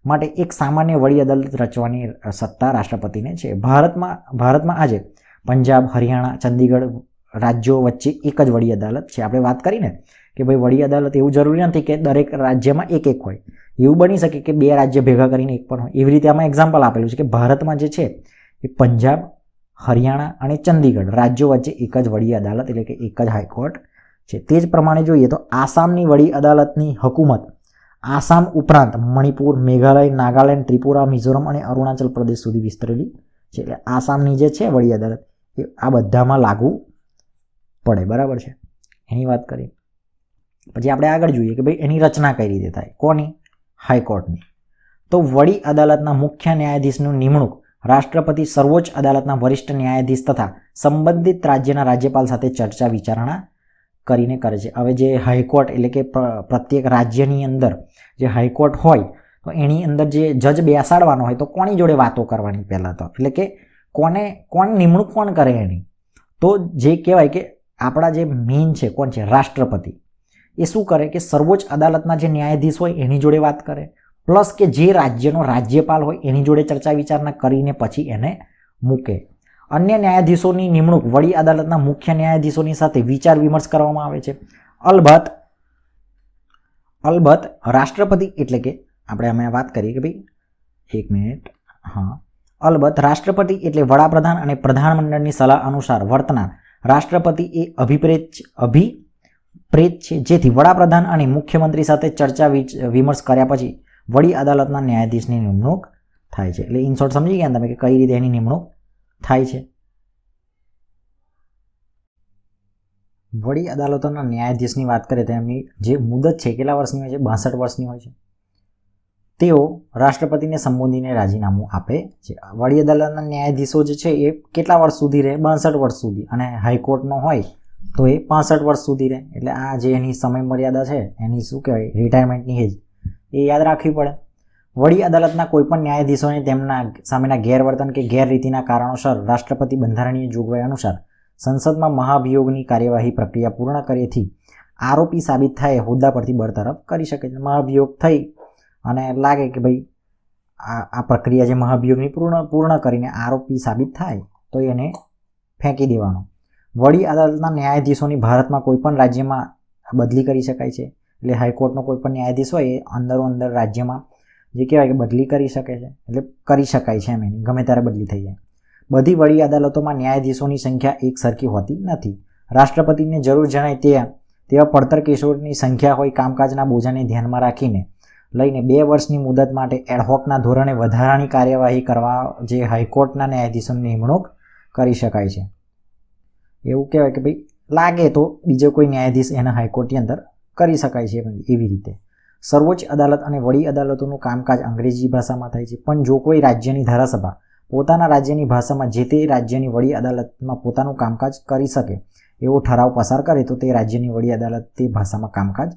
માટે એક સામાન્ય વડી અદાલત રચવાની સત્તા રાષ્ટ્રપતિને છે. ભારતમાં આજે પંજાબ, હરિયાણા, ચંદીગઢ રાજ્યો વચ્ચે એક જ વડી અદાલત છે. આપણે વાત કરીને કે ભાઈ વડી અદાલત એવું જરૂરી નથી કે દરેક રાજ્યમાં એક હોય. એવું બની શકે કે 2 રાજ્ય ભેગા કરીને એક પણ હોય. એવી રીતે આમાં એક્ઝામ્પલ આપેલું છે કે ભારતમાં જે છે એ પંજાબ, હરિયાણા અને ચંદીગઢ રાજ્યો વચ્ચે એક જ વડી અદાલત એટલે કે એક જ હાઈકોર્ટ છે. તે જ પ્રમાણે જોઈએ તો આસામની વડી અદાલતની હકુમત આસામ ઉપરાંત મણિપુર, મેઘાલય, નાગાલેન્ડ, ત્રિપુરા, મિઝોરમ અને અરુણાચલ પ્રદેશ સુધી વિસ્તરેલી છે. એટલે આસામની જે છે વડી અદાલત એ આ બધામાં લાગુ પડે. બરાબર છે, એની વાત કરીએ. પછી આપણે આગળ જોઈએ કે ભાઈ એની રચના કઈ રીતે થાય. કોની? હાઈકોર્ટની. તો વડી અદાલતના મુખ્ય ન્યાયાધીશની નિમણૂક રાષ્ટ્રપતિ સર્વોચ્ચ અદાલતના વરિષ્ઠ ન્યાયાધીશ તથા સંબંધિત રાજ્યના રાજ્યપાલ સાથે ચર્ચા વિચારણા કરીને કરે છે. હવે જે હાઈકોર્ટ એટલે કે પ્રત્યેક રાજ્યની અંદર જે હાઈકોર્ટ હોય તો એની અંદર જે જજ બેસાડવાનો હોય તો કોની જોડે વાતો કરવાની પહેલાં તો, એટલે કે કોણ નિમણૂક કોણ કરે એની. તો જે કહેવાય કે આપણા જે મેઇન છે કોણ છે? રાષ્ટ્રપતિ. એ શું કરે કે સર્વોચ્ચ અદાલતના જે ન્યાયાધીશ હોય એની જોડે વાત કરે, પ્લસ કે જે રાજ્યનો રાજ્યપાલ હોય એની જોડે ચર્ચા વિચારણા કરીને પછી એને મૂકે. અન્ય ન્યાયાધીશોની નિમણૂક વડી અદાલતના મુખ્ય ન્યાયાધીશોની સાથે વિચાર વિમર્શ કરવામાં આવે છે. અલબત્ત રાષ્ટ્રપતિ એટલે કે આપણે અમે વાત કરીએ કે ભાઈ એક મિનિટ અલબત્ત રાષ્ટ્રપતિ એટલે વડાપ્રધાન અને પ્રધાનમંડળની સલાહ અનુસાર વર્તનાર રાષ્ટ્રપતિ એ અભિપ્રેત છે, જેથી વડાપ્રધાન અને મુખ્યમંત્રી સાથે ચર્ચા વિમર્શ કર્યા પછી વડી અદાલતના ન્યાયાધીશની નિમણૂક થાય છે. એટલે ઇન શોર્ટ સમજી ગયા તમે કે કઈ રીતે એની નિમણૂક થાય છે. વડી અદાલતોના ન્યાયાધીશની વાત કરીએ તો એમની જે મુદત છે કેટલા વર્ષની હોય છે? 62 વર્ષની હોય છે. તેઓ રાષ્ટ્રપતિને સંબોધીને રાજીનામું આપે છે. વડી અદાલતના ન્યાયાધીશો જે છે એ કેટલા વર્ષ સુધી રહે? 62 વર્ષ સુધી. અને હાઈકોર્ટનો હોય તો એ 65 વર્ષ સુધી રહે. એટલે આ જે એની સમય મર્યાદા છે એની શું કહેવાય રિટાયરમેન્ટની એજ એ યાદ રાખવી પડે. વડી અદાલતના કોઈપણ ન્યાયાધીશોને તેમના સામેના ગેરવર્તન કે ગેરરીતિના કારણોસર રાષ્ટ્રપતિ બંધારણીય જોગવાઈ અનુસાર સંસદમાં મહાભિયોગની કાર્યવાહી પ્રક્રિયા પૂર્ણ કર્યેથી આરોપી સાબિત થાય હોદ્દા પરથી બરતરફ કરી શકે છે. મહાભિયોગ થઈ અને લાગે કે ભાઈ આ પ્રક્રિયા જે મહાભિયોગની પૂર્ણ કરીને આરોપી સાબિત થાય તો એને ફેંકી દેવાનો. વડી અદાલતના ન્યાયાધીશોની ભારતમાં કોઈપણ રાજ્યમાં બદલી કરી શકાય છે. એટલે હાઈકોર્ટનો કોઈ પણ ન્યાયાધીશ હોય એ અંદર રાજ્યમાં જે કહેવાય કે બદલી કરી શકે છે, એટલે કરી શકાય છે એની ગમે ત્યારે બદલી થઈ જાય. બધી વડી અદાલતોમાં ન્યાયાધીશોની સંખ્યા એક સરખી હોતી નથી. રાષ્ટ્રપતિને જરૂર જણાય તેવા પડતર કેસોની સંખ્યા હોય કામકાજના બોજાને ધ્યાનમાં રાખીને લઈને 2 વર્ષની મુદત માટે એડહોકના ધોરણે વધારાની કાર્યવાહી કરવા જે હાઈકોર્ટના ન્યાયાધીશોની નિમણૂક કરી શકાય છે. એવું કહેવાય કે ભાઈ લાગે તો બીજો કોઈ ન્યાયાધીશ એના હાઈકોર્ટની અંદર કરી શકાય છે. એવી રીતે સર્વોચ્ચ અદાલત અને વડી અદાલતોનું કામકાજ અંગ્રેજી ભાષામાં થાય છે, પણ જો કોઈ રાજ્યની ધારાસભા પોતાના રાજ્યની ભાષામાં જે તે રાજ્યની વડી અદાલતમાં પોતાનું કામકાજ કરી શકે એવો ઠરાવ પસાર કરે તો તે રાજ્યની વડી અદાલત તે ભાષામાં કામકાજ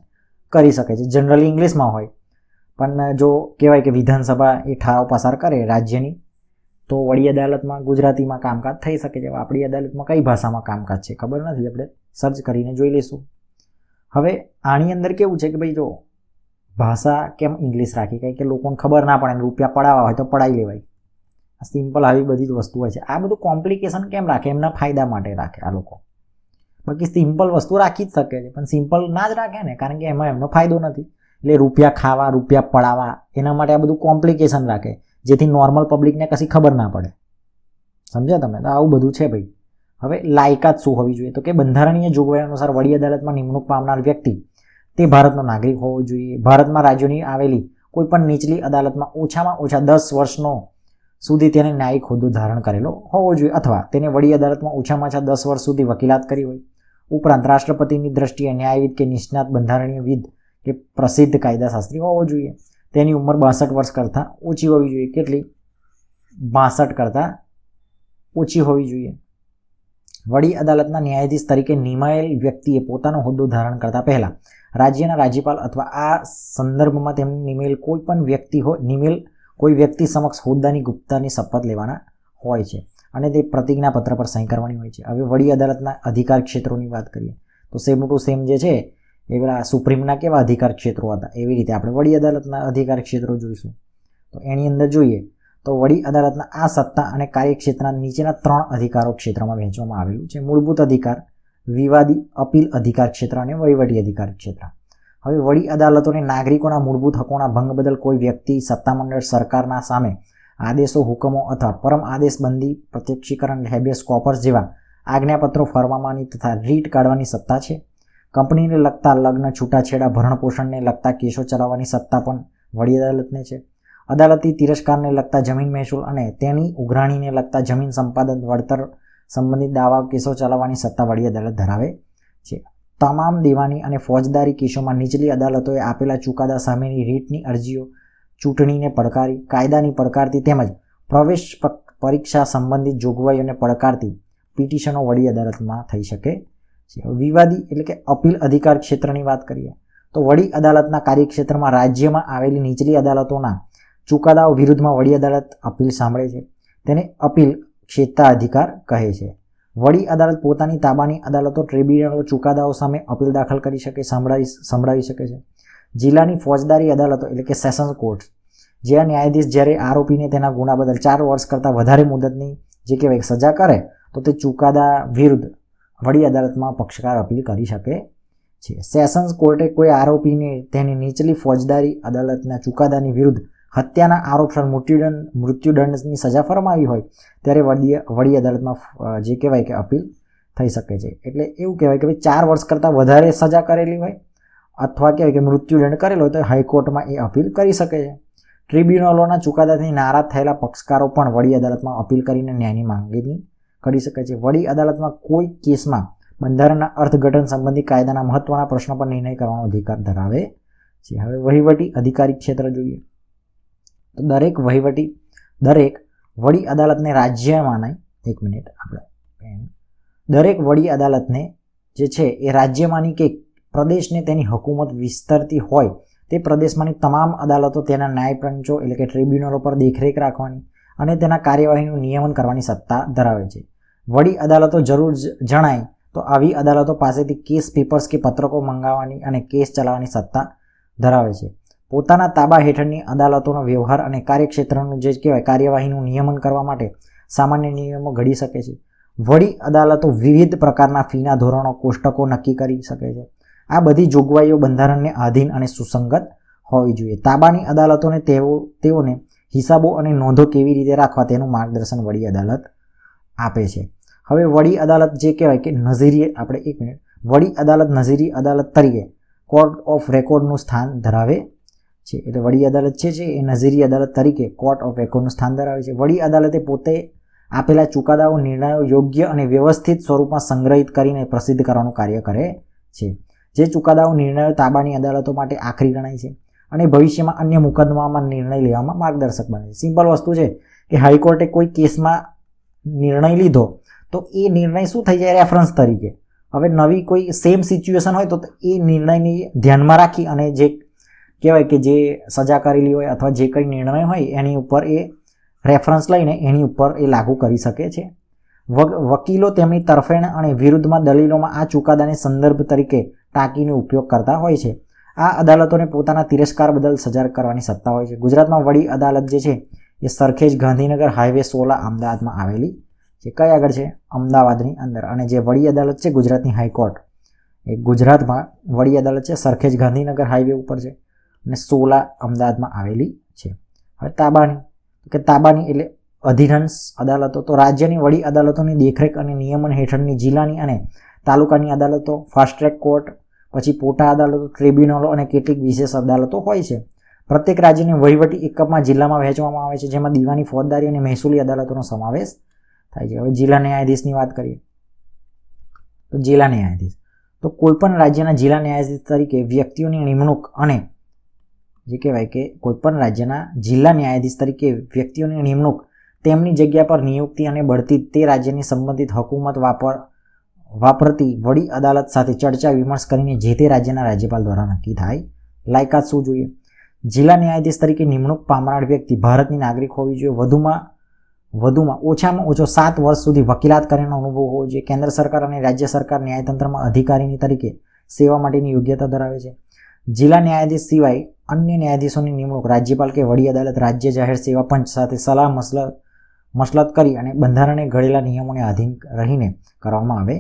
કરી શકે છે. જનરલી ઇંગ્લિશમાં હોય, પણ જો કહેવાય કે વિધાનસભા એ ઠરાવ પસાર કરે રાજ્યની તો વડી અદાલતમાં ગુજરાતીમાં કામકાજ થઈ શકે છે. આપણી અદાલતમાં કઈ ભાષામાં કામકાજ છે ખબર નથી, આપણે સર્ચ કરીને જોઈ લઈશું. હવે આની અંદર કેવું છે કે ભાઈ જો ભાષા કેમ ઇંગ્લિશ રાખી, કારણ કે લોકોને ખબર ના પડે, રૂપિયા પડાવવા હોય તો પડાવી લેવાય. સિમ્પલ આવી બધી જ વસ્તુ હોય છે. આ બધું કોમ્પ્લિકેશન કેમ રાખે? એમના ફાયદા માટે રાખે આ લોકો. બાકી સિમ્પલ વસ્તુ રાખી જ શકે છે, પણ સિમ્પલ ના જ રાખે ને, કારણ કે એમાં એમનો ફાયદો નથી. એટલે રૂપિયા ખાવા, રૂપિયા પડાવવા, એના માટે આ બધું કોમ્પ્લિકેશન રાખે, જેથી નોર્મલ પબ્લિકને કશી ખબર ના પડે. સમજ્યા તમે? તો આવું બધું છે ભાઈ. હવે લાયકાત શું હોવી જોઈએ? તો કે બંધારણીય જોગવાઈ અનુસાર વડી અદાલતમાં નિમણૂક પામનાર વ્યક્તિ તે ભારતનો નાગરિક હોવો જોઈએ. ભારતમાં રાજ્યોની આવેલી કોઈ પણ નીચલી અદાલતમાં ઓછામાં ઓછા 10 વર્ષનો સુધી તેને ન્યાયિક હોદ્દો ધારણ કરેલો હોવો જોઈએ, અથવા તેને વડી અદાલતમાં ઓછામાં ઓછા 10 વર્ષ સુધી વકીલાત કરી હોય. ઉપરાંત રાષ્ટ્રપતિની દ્રષ્ટિએ ન્યાયવિદ કે નિષ્ણાત બંધારણીયવિદ કે પ્રસિદ્ધ કાયદાશાસ્ત્રી હોવો જોઈએ. તેની ઉંમર 62 વર્ષ કરતાં ઓછી હોવી જોઈએ. કેટલી? 62 કરતાં ઓછી હોવી જોઈએ. વડી અદાલતના ન્યાયાધીશ તરીકે નિમાયેલ વ્યક્તિએ પોતાનો હોદ્દો ધારણ કરતા પહેલા રાજ્યના રાજ્યપાલ અથવા આ સંદર્ભમાં તેમને નિમેલ કોઈ વ્યક્તિ સમક્ષ હોદ્દાની ગુપ્તતાની શપથ લેવાના હોય છે અને તે પ્રતિજ્ઞાપત્ર પર સહી કરવાની હોય છે. હવે વડી અદાલતના અધિકાર ક્ષેત્રોની વાત કરીએ તો સેમ ટુ સેમ જે છે એ પેલા સુપ્રીમના કેવા અધિકાર ક્ષેત્રો હતા એવી રીતે આપણે વડી અદાલતના અધિકાર ક્ષેત્રો જોઈશું. તો એની અંદર જોઈએ તો વડી અદાલતના આ સત્તા અને કાર્યક્ષેત્રના નીચેના 3 અધિકારો ક્ષેત્રમાં વહેંચવામાં આવેલું છે: મૂળભૂત અધિકાર, વિવાદી અપીલ અધિકાર ક્ષેત્ર અને વહીવટી અધિકાર ક્ષેત્ર. હવે વડી અદાલતોને નાગરિકોના મૂળભૂત હકોના ભંગ બદલ કોઈ વ્યક્તિ, સત્તામંડળ, સરકારના સામે આદેશો, હુકમો અથવા પરમ આદેશબંધી, પ્રત્યક્ષીકરણ, હેબિયસ કોર્પસ જેવા આજ્ઞાપત્રો ફરમાવવાની તથા રીટ કાઢવાની સત્તા છે. કંપનીને લગતા લગ્ન, છૂટાછેડા, ભરણપોષણને લગતા કેસો ચલાવવાની સત્તા પણ વડી અદાલતને છે. અદાલતી તિરસ્કારને લગતા જમીન મહેસૂલ અને તેની ઉઘરાણીને લગતા જમીન સંપાદન, વળતર સંબંધિત દાવા કેસો ચલાવવાની સત્તા વડી અદાલત ધરાવે છે. તમામ દીવાની અને ફોજદારી કેસોમાં નીચલી અદાલતોએ આપેલા ચુકાદા સામેની રીટની અરજીઓ ચૂંટણીને પડકારી, કાયદાની પડકારતી તેમજ પ્રવેશ પરીક્ષા સંબંધિત જોગવાઈઓને પડકારતી પિટિશનો વડી અદાલતમાં થઈ શકે છે. વિવાદી એટલે કે અપીલ અધિકાર ક્ષેત્રની વાત કરીએ તો વડી અદાલતના કાર્યક્ષેત્રમાં રાજ્યમાં આવેલી નીચલી અદાલતોના ચુકાદાઓ વિરુદ્ધમાં વડી અદાલત અપીલ સાંભળે છે. તેને અપીલ ક્ષેત્રાધિકાર કહે છે. વડી અદાલત પોતાની તાબાની અદાલતો, ટ્રિબ્યુનલો ચુકાદાઓ સામે અપીલ દાખલ કરી શકે, સંભળાવી શકે છે. જિલ્લાની ફોજદારી અદાલતો એટલે કે સેશન્સ કોર્ટ, જ્યાં ન્યાયાધીશ જ્યારે આરોપીને તેના ગુના બદલ 4 વર્ષ કરતાં વધારે મુદતની જે કહેવાય સજા કરે તો તે ચુકાદા વિરુદ્ધ વડી અદાલતમાં પક્ષકાર અપીલ કરી શકે છે. સેશન્સ કોર્ટે કોઈ આરોપીને તેની નીચલી ફોજદારી અદાલતના ચુકાદાની વિરુદ્ધ હત્યાના આરોપસર મૃત્યુદંડની સજા ફરમાવી હોય ત્યારે વડી અદાલતમાં જે કહેવાય કે અપીલ થઈ શકે છે. એટલે એવું કહેવાય કે ભાઈ 4 વર્ષ કરતાં વધારે સજા કરેલી હોય અથવા કહેવાય કે મૃત્યુદંડ કરેલો હોય તો હાઈકોર્ટમાં એ અપીલ કરી શકે છે. ટ્રિબ્યુનલોના ચુકાદાથી નારાજ થયેલા પક્ષકારો પણ વડી અદાલતમાં અપીલ કરીને ન્યાયની માંગણી કરી શકે છે. વડી અદાલતમાં કોઈ કેસમાં બંધારણના અર્થઘટન સંબંધી કાયદાના મહત્વના પ્રશ્નો પર નિર્ણય કરવાનો અધિકાર ધરાવે છે. હવે વહીવટી અધિકારી ક્ષેત્ર જોઈએ તો દરેક વડી અદાલતને રાજ્યમાંના દરેક વડી અદાલતને જે છે એ રાજ્યમાંની કે પ્રદેશને તેની હુકુમત વિસ્તરતી હોય તે પ્રદેશમાંની તમામ અદાલતો તેના ન્યાયપંચો એટલે કે ટ્રિબ્યુનલો પર દેખરેખ રાખવાની અને તેના કાર્યવાહીનું નિયમન કરવાની સત્તા ધરાવે છે. વડી અદાલતો જરૂર જણાય તો આવી અદાલતો પાસેથી કેસ પેપર્સ કે પત્રકો મંગાવવાની અને કેસ ચલાવવાની સત્તા ધરાવે છે. પોતાના તાબા હેઠળની અદાલતોનો વ્યવહાર અને કાર્યક્ષેત્રનું જે કહેવાય કાર્યવાહીનું નિયમન કરવા માટે સામાન્ય નિયમો ઘડી શકે છે. વડી અદાલતો વિવિધ પ્રકારના ફીના ધોરણો કોષ્ટકો નક્કી કરી શકે છે. આ બધી જોગવાઈઓ બંધારણને આધીન અને સુસંગત હોવી જોઈએ. તાબાની અદાલતોને તેઓને હિસાબો અને નોંધો કેવી રીતે રાખવા તેનું માર્ગદર્શન વડી અદાલત આપે છે. હવે વડી અદાલત જે કહેવાય કે નઝીરી, આપણે એક મિનિટ, વડી અદાલત નઝીરી અદાલત તરીકે કોર્ટ ઓફ રેકોર્ડનું સ્થાન ધરાવે છે. એટલે વડી અદાલત છે એ નઝીરી અદાલત તરીકે કોર્ટ ઓફ રેકોર્ડનું સ્થાન ધરાવે છે. વડી અદાલતે પોતે આપેલા ચુકાદાઓ, નિર્ણયો યોગ્ય અને વ્યવસ્થિત સ્વરૂપમાં સંગ્રહિત કરીને પ્રસિદ્ધ કરવાનું કાર્ય કરે છે. જે ચુકાદાઓ, નિર્ણયો તાબાની અદાલતો માટે આખરી ગણાય છે અને ભવિષ્યમાં અન્ય મુકદ્દમામાં નિર્ણય લેવામાં માર્ગદર્શક બને છે. સિમ્પલ વસ્તુ છે કે હાઈકોર્ટે કોઈ કેસમાં નિર્ણય લીધો તો એ નિર્ણય શું થઈ જાય? રેફરન્સ તરીકે. હવે નવી કોઈ સેમ સિચ્યુએશન હોય તો એ નિર્ણયને ધ્યાનમાં રાખી અને જે કહેવાય કે જે સજા કરેલી હોય અથવા જે કંઈ નિર્ણય હોય એની ઉપર એ રેફરન્સ લઈને એની ઉપર એ લાગુ કરી શકે છે. વકીલો તેમની તરફેણ અને વિરુદ્ધમાં દલીલોમાં આ ચુકાદાને સંદર્ભ તરીકે ટાંકીને ઉપયોગ કરતા હોય છે. આ અદાલતોને પોતાના તિરસ્કાર બદલ સજા કરવાની સત્તા હોય છે. ગુજરાતમાં વડી અદાલત જે છે એ સરખેજ ગાંધીનગર હાઈવે 16 અમદાવાદમાં આવેલી છે. કઈ આગળ છે? અમદાવાદની અંદર. અને જે વડી અદાલત છે ગુજરાતની હાઈકોર્ટ એ ગુજરાતમાં વડી અદાલત છે સરખેજ ગાંધીનગર હાઈવે ઉપર છે અને 16 અમદાવાદમાં આવેલી છે. હવે તાબાની એટલે અધિરાંશ અદાલતો. તો રાજ્યની વડી અદાલતોની દેખરેખ અને નિયમન હેઠળની જિલ્લાની અને તાલુકાની અદાલતો, ફાસ્ટ ટ્રેક કોર્ટ, પછી પોટા અદાલતો, ટ્રિબ્યુનલો અને કેટલીક વિશેષ અદાલતો હોય છે. પ્રત્યેક રાજ્યની વહીવટી એકમમાં જિલ્લામાં વહેંચવામાં આવે છે, જેમાં દીવાની, ફોજદારી અને મહેસૂલી અદાલતોનો સમાવેશ થાય છે. હવે જિલ્લા ન્યાયાધીશની વાત કરીએ તો જિલ્લા ન્યાયાધીશ તો કોઈપણ રાજ્યના જિલ્લા ન્યાયાધીશ તરીકે વ્યક્તિઓની નિમણૂક અને જે કહેવાય કે કોઈપણ રાજ્યના જિલ્લા ન્યાયાધીશ તરીકે વ્યક્તિઓની નિમણૂક, તેમની જગ્યા પર નિયુક્તિ અને બઢતી તે રાજ્યની સંબંધિત હુકુમત વાપરતી વડી અદાલત સાથે ચર્ચા વિમર્શ કરીને જે તે રાજ્યના રાજ્યપાલ દ્વારા નક્કી થાય. લાયકાત શું જોઈએ? જિલ્લા ન્યાયાધીશ તરીકે નિમણૂક પામનાર વ્યક્તિ ભારતની નાગરિક હોવી જોઈએ. વધુમાં ઓછામાં ઓછો 7 વર્ષ સુધી વકીલાત કરીને અનુભવ હોવો જોઈએ. કેન્દ્ર સરકાર અને રાજ્ય સરકાર ન્યાયતંત્રમાં અધિકારીની તરીકે સેવા માટેની યોગ્યતા ધરાવે છે. જિલ્લા ન્યાયાધીશ સિવાય અન્ય ન્યાયાધીશોની નિમણૂક રાજ્યપાલ કે વડી અદાલત રાજ્ય જાહેર સેવા પંચ સાથે સલાહ મસલત કરી અને બંધારણે ઘડેલા નિયમોને આધીન રહીને કરવામાં આવે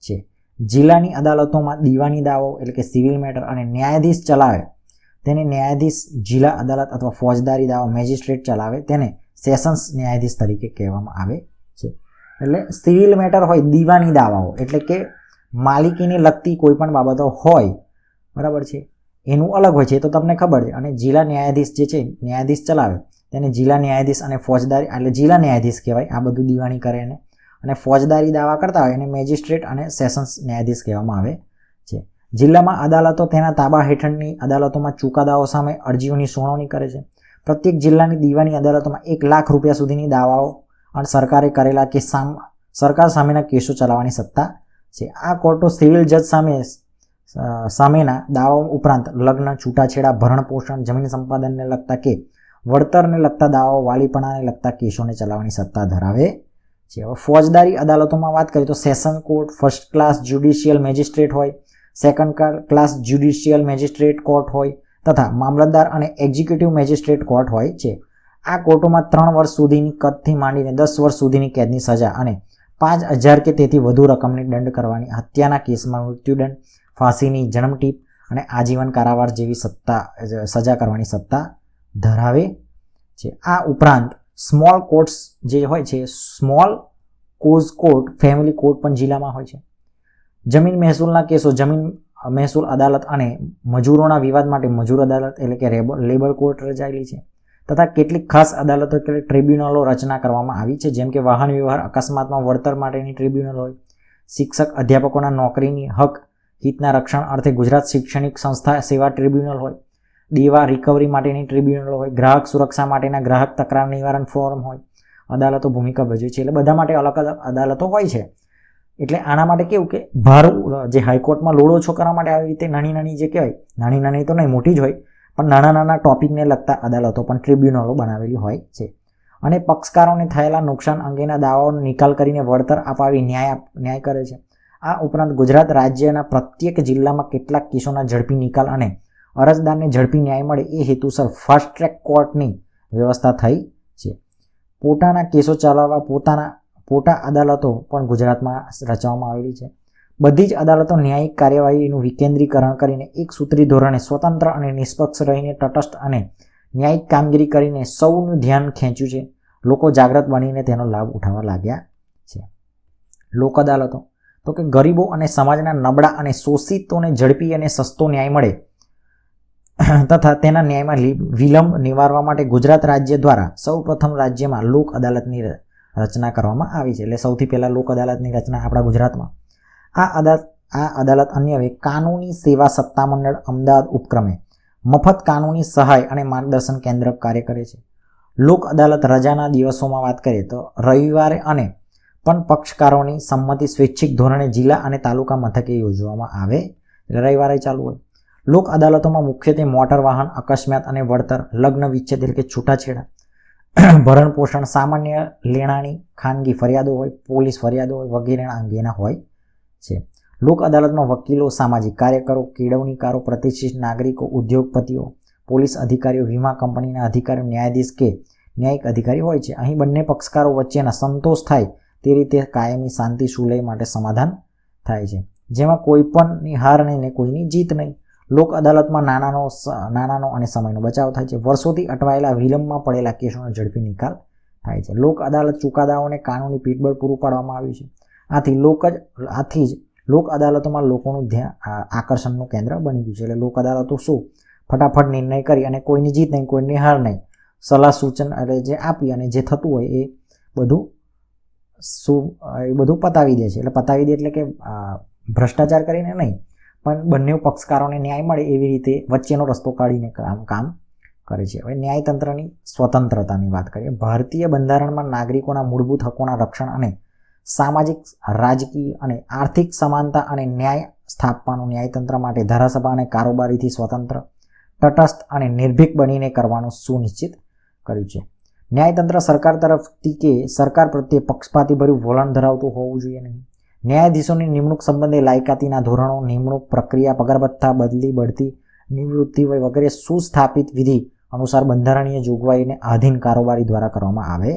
છે. જિલ્લાની અદાલતોમાં દીવાની દાવો એટલે કે સિવિલ મેટર અને ન્યાયાધીશ ચલાવે તેને ન્યાયાધીશ જિલ્લા અદાલત અથવા ફોજદારી દાવો મેજિસ્ટ્રેટ ચલાવે તેને સેશન્સ ન્યાયાધીશ તરીકે કહેવામાં આવે છે. એટલે સિવિલ મેટર હોય, દીવાની દાવાઓ એટલે કે માલિકીને લગતી કોઈ પણ બાબતો હોય, બરાબર છે, એનું અલગ હોય છે, એ તો તમને ખબર છે. અને જિલ્લા ન્યાયાધીશ જે છે ન્યાયાધીશ ચલાવે તેને જિલ્લા ન્યાયાધીશ અને ફોજદારી એટલે જિલ્લા ન્યાયાધીશ કહેવાય. આ બધું દીવાની કરે એને. અને ફોજદારી દાવા કરતા હોય એને મેજિસ્ટ્રેટ અને સેશન્સ ન્યાયાધીશ કહેવામાં આવે છે. જિલ્લામાં અદાલતો તેના તાબા હેઠળની અદાલતોમાં ચુકાદાઓ સામે અરજીઓની સુનાવણી કરે છે. પ્રત્યેક જિલ્લાની દીવાની અદાલતોમાં 1 લાખ રૂપિયા સુધીની દાવાઓ અને સરકારે કરેલા કે સરકાર સામેના કેસો ચલાવવાની સત્તા છે. આ કોર્ટો સિવિલ જજ સામેના દાવાઓ ઉપરાંત લગ્ન, છૂટાછેડા, ભરણ પોષણ, જમીન સંપાદનને લગતા કે વળતરને લગતા દાવાઓ, વાલીપણાને લગતા કેસોને ચલાવવાની સત્તા ધરાવે છે. હવે ફોજદારી અદાલતોમાં વાત કરીએ તો session court, first class judicial magistrate હોય, second class judicial magistrate court હોય તથા મામલતદાર અને એક્ઝિક્યુટિવ મેજિસ્ટ્રેટ કોર્ટ હોય છે. આ કોર્ટોમાં 3 વર્ષ સુધીની કદથી માંડીને 10 વર્ષ સુધીની કેદની સજા અને 5,000 કે તેથી વધુ રકમની દંડ કરવાની, હત્યાના કેસમાં મૃત્યુદંડ, ફાંસીની જન્મટીપ અને આજીવન કારાવાસ જેવી સજા કરવાની સત્તા ધરાવે છે. આ ઉપરાંત સ્મોલ કોર્ટ્સ જે હોય છે, small cause court, family court પણ જિલ્લામાં હોય છે. જમીન મહેસૂલના કેસો જમીન મહેસૂલ અદાલત અને મજૂરોના વિવાદ માટે મજૂર અદાલત એટલે કે લેબર કોર્ટ રચાયેલી છે. તથા કેટલીક ખાસ અદાલતો એટલે ટ્રિબ્યુનલો રચના કરવામાં આવી છે, જેમ કે વાહન વ્યવહાર અકસ્માતમાં વળતર માટેની ટ્રિબ્યુનલ હોય, શિક્ષક અધ્યાપકોના નોકરીની હક હિતના રક્ષણ અર્થે ગુજરાત શૈક્ષણિક સંસ્થા સેવા ટ્રિબ્યુનલ હોય, દેવા રિકવરી માટેની ટ્રિબ્યુનલ હોય, ગ્રાહક સુરક્ષા માટેના ગ્રાહક તકરાર નિવારણ ફોરમ હોય. અદાલતો ભૂમિકા ભજવે છે. એટલે બધા માટે અલગ અલગ અદાલતો હોય છે. એટલે આના માટે કેવું કે જે હાઈકોર્ટમાં લોડ ઓછો કરવા માટે આવી રીતે નાની જે કહેવાય, નાની તો નહીં, મોટી જ હોય, પણ નાના ટોપિકને લગતા અદાલતો પણ ટ્રિબ્યુનલો બનાવેલી હોય છે. અને પક્ષકારોને થયેલા નુકસાન અંગેના દાવાઓનો નિકાલ કરીને વળતર અપાવી ન્યાય કરે છે. આ ઉપરાંત ગુજરાત રાજ્યના પ્રત્યેક જિલ્લામાં કેટલાક કેસોના ઝડપી નિકાલ અને અરજદારને ઝડપી ન્યાય મળે એ હેતુસર ફાસ્ટ ટ્રેક કોર્ટની વ્યવસ્થા થઈ છે. પોતાના કેસો ચલાવવા પોટા અદાલતો પણ ગુજરાતમાં રચવામાં આવેલી છે. બધી જ અદાલતો ન્યાયિક કાર્યવાહીનું વિકેન્દ્રીકરણ કરીને એક સૂત્રી ધોરણે સ્વતંત્ર અને નિષ્પક્ષ રહીને તટસ્થ અને ન્યાયિક કામગીરી કરીને સૌનું ધ્યાન ખેંચ્યું છે. લોકો જાગૃત બનીને તેનો લાભ ઉઠાવવા લાગ્યા છે. લોક અદાલતો તો કે ગરીબો અને સમાજના નબળા અને શોષિતોને ઝડપી અને સસ્તો ન્યાય મળે તથા તેના ન્યાયમાં વિલંબ નિવારવા માટે ગુજરાત રાજ્ય દ્વારા સૌપ્રથમ રાજ્યમાં લોક અદાલતની રચના કરવામાં આવી છે. એટલે સૌથી પહેલાં લોક અદાલતની રચના આપણા ગુજરાતમાં. આ અદાલત અન્વયે કાનૂની સેવા સત્તામંડળ અમદાવાદ ઉપક્રમે મફત કાનૂની સહાય અને માર્ગદર્શન કેન્દ્ર કાર્ય કરે છે. લોક અદાલત રજાના દિવસોમાં વાત કરીએ તો રવિવારે અને પણ પક્ષકારોની સંમતિ સ્વૈચ્છિક ધોરણે જિલ્લા અને તાલુકા મથકે યોજવામાં આવે. એટલે રવિવારે ચાલુ હોય. લોક અદાલતોમાં મુખ્યત્વે મોટર વાહન અકસ્માત અને વળતર, લગ્ન વિચ્છેદ એટલે કે છૂટાછેડા, ભરણ પોષણ, સામાન્ય લેણાની ખાનગી ફરિયાદો હોય, પોલીસ ફરિયાદો હોય વગેરેના અંગેના હોય છે. લોક અદાલતમાં વકીલો, સામાજિક કાર્યકરો, કેળવણીકારો, પ્રતિષ્ઠિત નાગરિકો, ઉદ્યોગપતિઓ, પોલીસ અધિકારીઓ, વીમા કંપનીના અધિકારીઓ, ન્યાયાધીશ કે ન્યાયિક અધિકારી હોય છે. અહીં બંને પક્ષકારો વચ્ચેના સંતોષ થાય તે રીતે કાયમી શાંતિ સુલેહ માટે સમાધાન થાય છે, જેમાં કોઈ પણની હાર નહીં ને કોઈની જીત નહીં. લોક અદાલતમાં નાણાંનો અને સમયનો બચાવ થાય છે. વર્ષોથી અટવાયેલા વિલંબમાં પડેલા કેસોનો ઝડપી નિકાલ થાય છે. લોક અદાલત ચુકાદાઓને કાનૂની પીઠબળ પૂરું પાડવામાં આવ્યું છે. આથી જ લોક અદાલતોમાં લોકોનું ધ્યાન આકર્ષણનું કેન્દ્ર બની ગયું છે. એટલે લોક અદાલતો શું ફટાફટ નિર્ણય કરી અને કોઈની જીત નહીં, કોઈની હાર નહીં, સલાહ સૂચન એટલે જે આપી અને જે થતું હોય એ બધું પતાવી દે છે. એટલે પતાવી દે એટલે કે ભ્રષ્ટાચાર કરીને નહીં, પણ બંને પક્ષકારોને ન્યાય મળે એવી રીતે વચ્ચેનો રસ્તો કાઢીને કામ કરે છે. હવે ન્યાયતંત્રની સ્વતંત્રતાની વાત કરીએ. ભારતીય બંધારણમાં નાગરિકોના મૂળભૂત હકોના રક્ષણ અને સામાજિક, રાજકીય અને આર્થિક સમાનતા અને ન્યાય સ્થાપવાનું ન્યાયતંત્ર માટે ધારાસભા અને કારોબારીથી સ્વતંત્ર, તટસ્થ અને નિર્ભીક બનીને કરવાનું સુનિશ્ચિત કર્યું છે. ન્યાયતંત્ર સરકાર તરફથી કે સરકાર પ્રત્યે પક્ષપાતીભર્યું વલણ ધરાવતું હોવું જોઈએ નહીં. ન્યાયાધીશોની નિમણૂક સંબંધે લાયકાતીના ધોરણો, નિમણૂક પ્રક્રિયા, પગાર ભથ્થા, બદલી, બઢતી, નિવૃત્તિ વગેરે સુસ્થાપિત વિધિ અનુસાર બંધારણીય જોગવાઈને આધીન કારોબારી દ્વારા કરવામાં આવે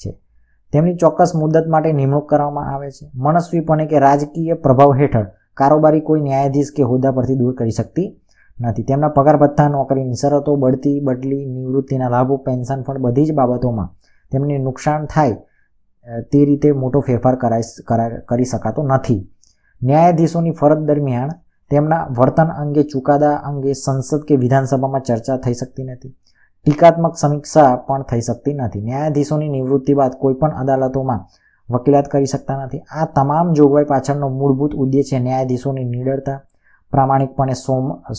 છે. તેમની ચોક્કસ મુદત માટે નિમણૂક કરવામાં આવે છે. મનસ્વીપણે કે રાજકીય પ્રભાવ હેઠળ કારોબારી કોઈ ન્યાયાધીશ કે હોદ્દા પરથી દૂર કરી શકતી નથી. તેમના પગાર ભથ્થા, નોકરીની શરતો, બઢતી, બદલી, નિવૃત્તિના લાભો, પેન્શન ફંડ બધી જ બાબતોમાં તેમને નુકસાન થાય તે રીતે મોટો ફેરફાર કરી શકાતો નથી. ન્યાયાધીશોની ફરજ દરમિયાન તેમના વર્તન અંગે, ચુકાદા અંગે સંસદ કે વિધાનસભામાં ચર્ચા થઈ શકતી નથી. ટીકાત્મક સમીક્ષા પણ થઈ શકતી નથી. ન્યાયાધીશોની નિવૃત્તિ બાદ કોઈપણ અદાલતોમાં વકીલાત કરી શકતા નથી. આ તમામ જોગવાઈ પાછળનો મૂળભૂત ઉદ્દેશ્ય ન્યાયાધીશોની નિડરતા, પ્રામાણિકપણે,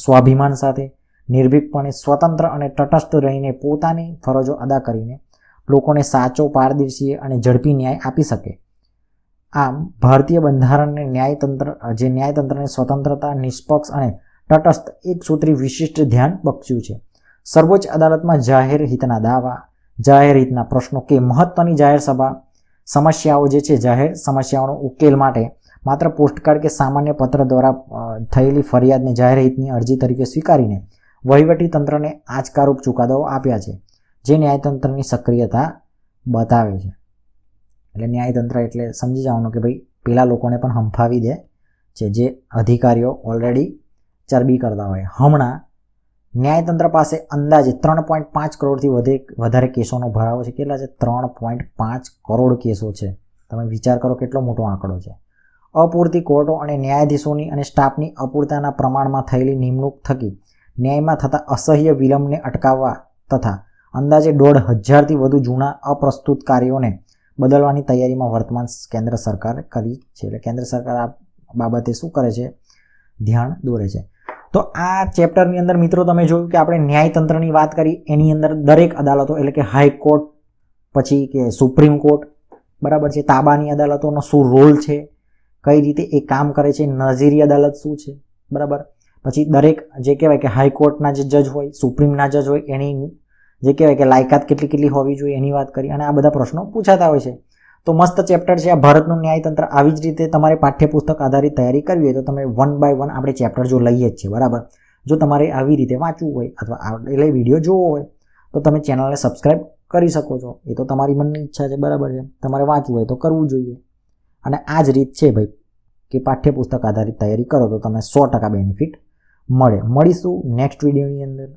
સ્વાભિમાન સાથે, નિર્ભીકપણે, સ્વતંત્ર અને તટસ્થ રહીને પોતાની ફરજો અદા કરીને લોકોને સાચો, પારદર્શી અને ઝડપી ન્યાય આપી શકે. આમ ભારતીય બંધારણને ન્યાયતંત્રને સ્વતંત્રતા, નિષ્પક્ષ અને તટસ્થ એક સૂત્રી વિશિષ્ટ ધ્યાન બક્ષ્યું છે. સર્વોચ્ચ અદાલતમાં જાહેર હિતના દાવા, જાહેર હિતના પ્રશ્નો કે મહત્વની જાહેર સમસ્યાઓ જે છે, જાહેર સમસ્યાઓનો ઉકેલ માટે માત્ર પોસ્ટકાર્ડ કે સામાન્ય પત્ર દ્વારા થયેલી ફરિયાદને જાહેર હિતની અરજી તરીકે સ્વીકારીને વહીવટી તંત્રને આંચકારૂપ ચુકાદાઓ આપ્યા છે, જે ન્યાયતંત્રની સક્રિયતા બતાવે છે. એટલે ન્યાયતંત્ર એટલે સમજી જવાનું કે ભાઈ પેલા લોકોને પણ હંફાવી દે છે, જે અધિકારીઓ ઓલરેડી ચરબી કરતા હોય. હમણાં ન્યાયતંત્ર પાસે અંદાજે 3.5 કરોડથી વધારે કેસોનો ભરાવો છે. કેટલા છે? 3.5 કરોડ કેસો છે. તમે વિચાર કરો કેટલો મોટો આંકડો છે. અપૂરતી કોર્ટો અને ન્યાયાધીશોની અને સ્ટાફની અપૂરતાના પ્રમાણમાં થયેલી નિમણૂક થકી ન્યાયમાં થતા અસહ્ય વિલંબને અટકાવવા તથા અંદાજે 1,500થી વધુ જૂના અપ્રસ્તુત કાર્યોને બદલવાની તૈયારીમાં વર્તમાન કેન્દ્ર સરકાર કરી છે. એટલે કેન્દ્ર સરકાર આ બાબતે શું કરે છે? ધ્યાન દોરે છે. તો આ ચેપ્ટરની અંદર મિત્રો તમે જોયું કે આપણે ન્યાયતંત્રની વાત કરી. એની અંદર દરેક અદાલતો એટલે કે હાઈકોર્ટ, પછી કે સુપ્રીમ કોર્ટ, બરાબર છે, તાબાની અદાલતોનો શું રોલ છે, કઈ રીતે એ કામ કરે છે, નજીરી અદાલત શું છે, બરાબર. પછી દરેક જે કહેવાય કે હાઈકોર્ટના જે જજ હોય, સુપ્રીમના જજ હોય, એની જે કહેવાય કે લાયકાત કેટલી હોવી જોઈએ એની વાત કરી. અને આ બધા પ્રશ્નો પૂછાતા હોય છે. તો મસ્ત ચેપ્ટર છે આ ભારતનું ન્યાયતંત્ર. આવી જ રીતે તમારે પાઠ્યપુસ્તક આધારિત તૈયારી કરવી હોય તો તમે 1 by 1 આપણે ચેપ્ટર જો લઈએ જ છે, બરાબર. જો તમારે આવી રીતે વાંચવું હોય અથવા એટલે વિડીયો જોવો હોય તો તમે ચેનલને સબસ્ક્રાઈબ કરી શકો છો. એ તો તમારી મનની ઈચ્છા છે, બરાબર છે. તમારે વાંચવું હોય તો કરવું જોઈએ. અને આ જ રીત છે ભાઈ કે પાઠ્યપુસ્તક આધારિત તૈયારી કરો તો તમને 100% બેનિફિટ મળે. મળીશું નેક્સ્ટ વિડીયોની અંદર.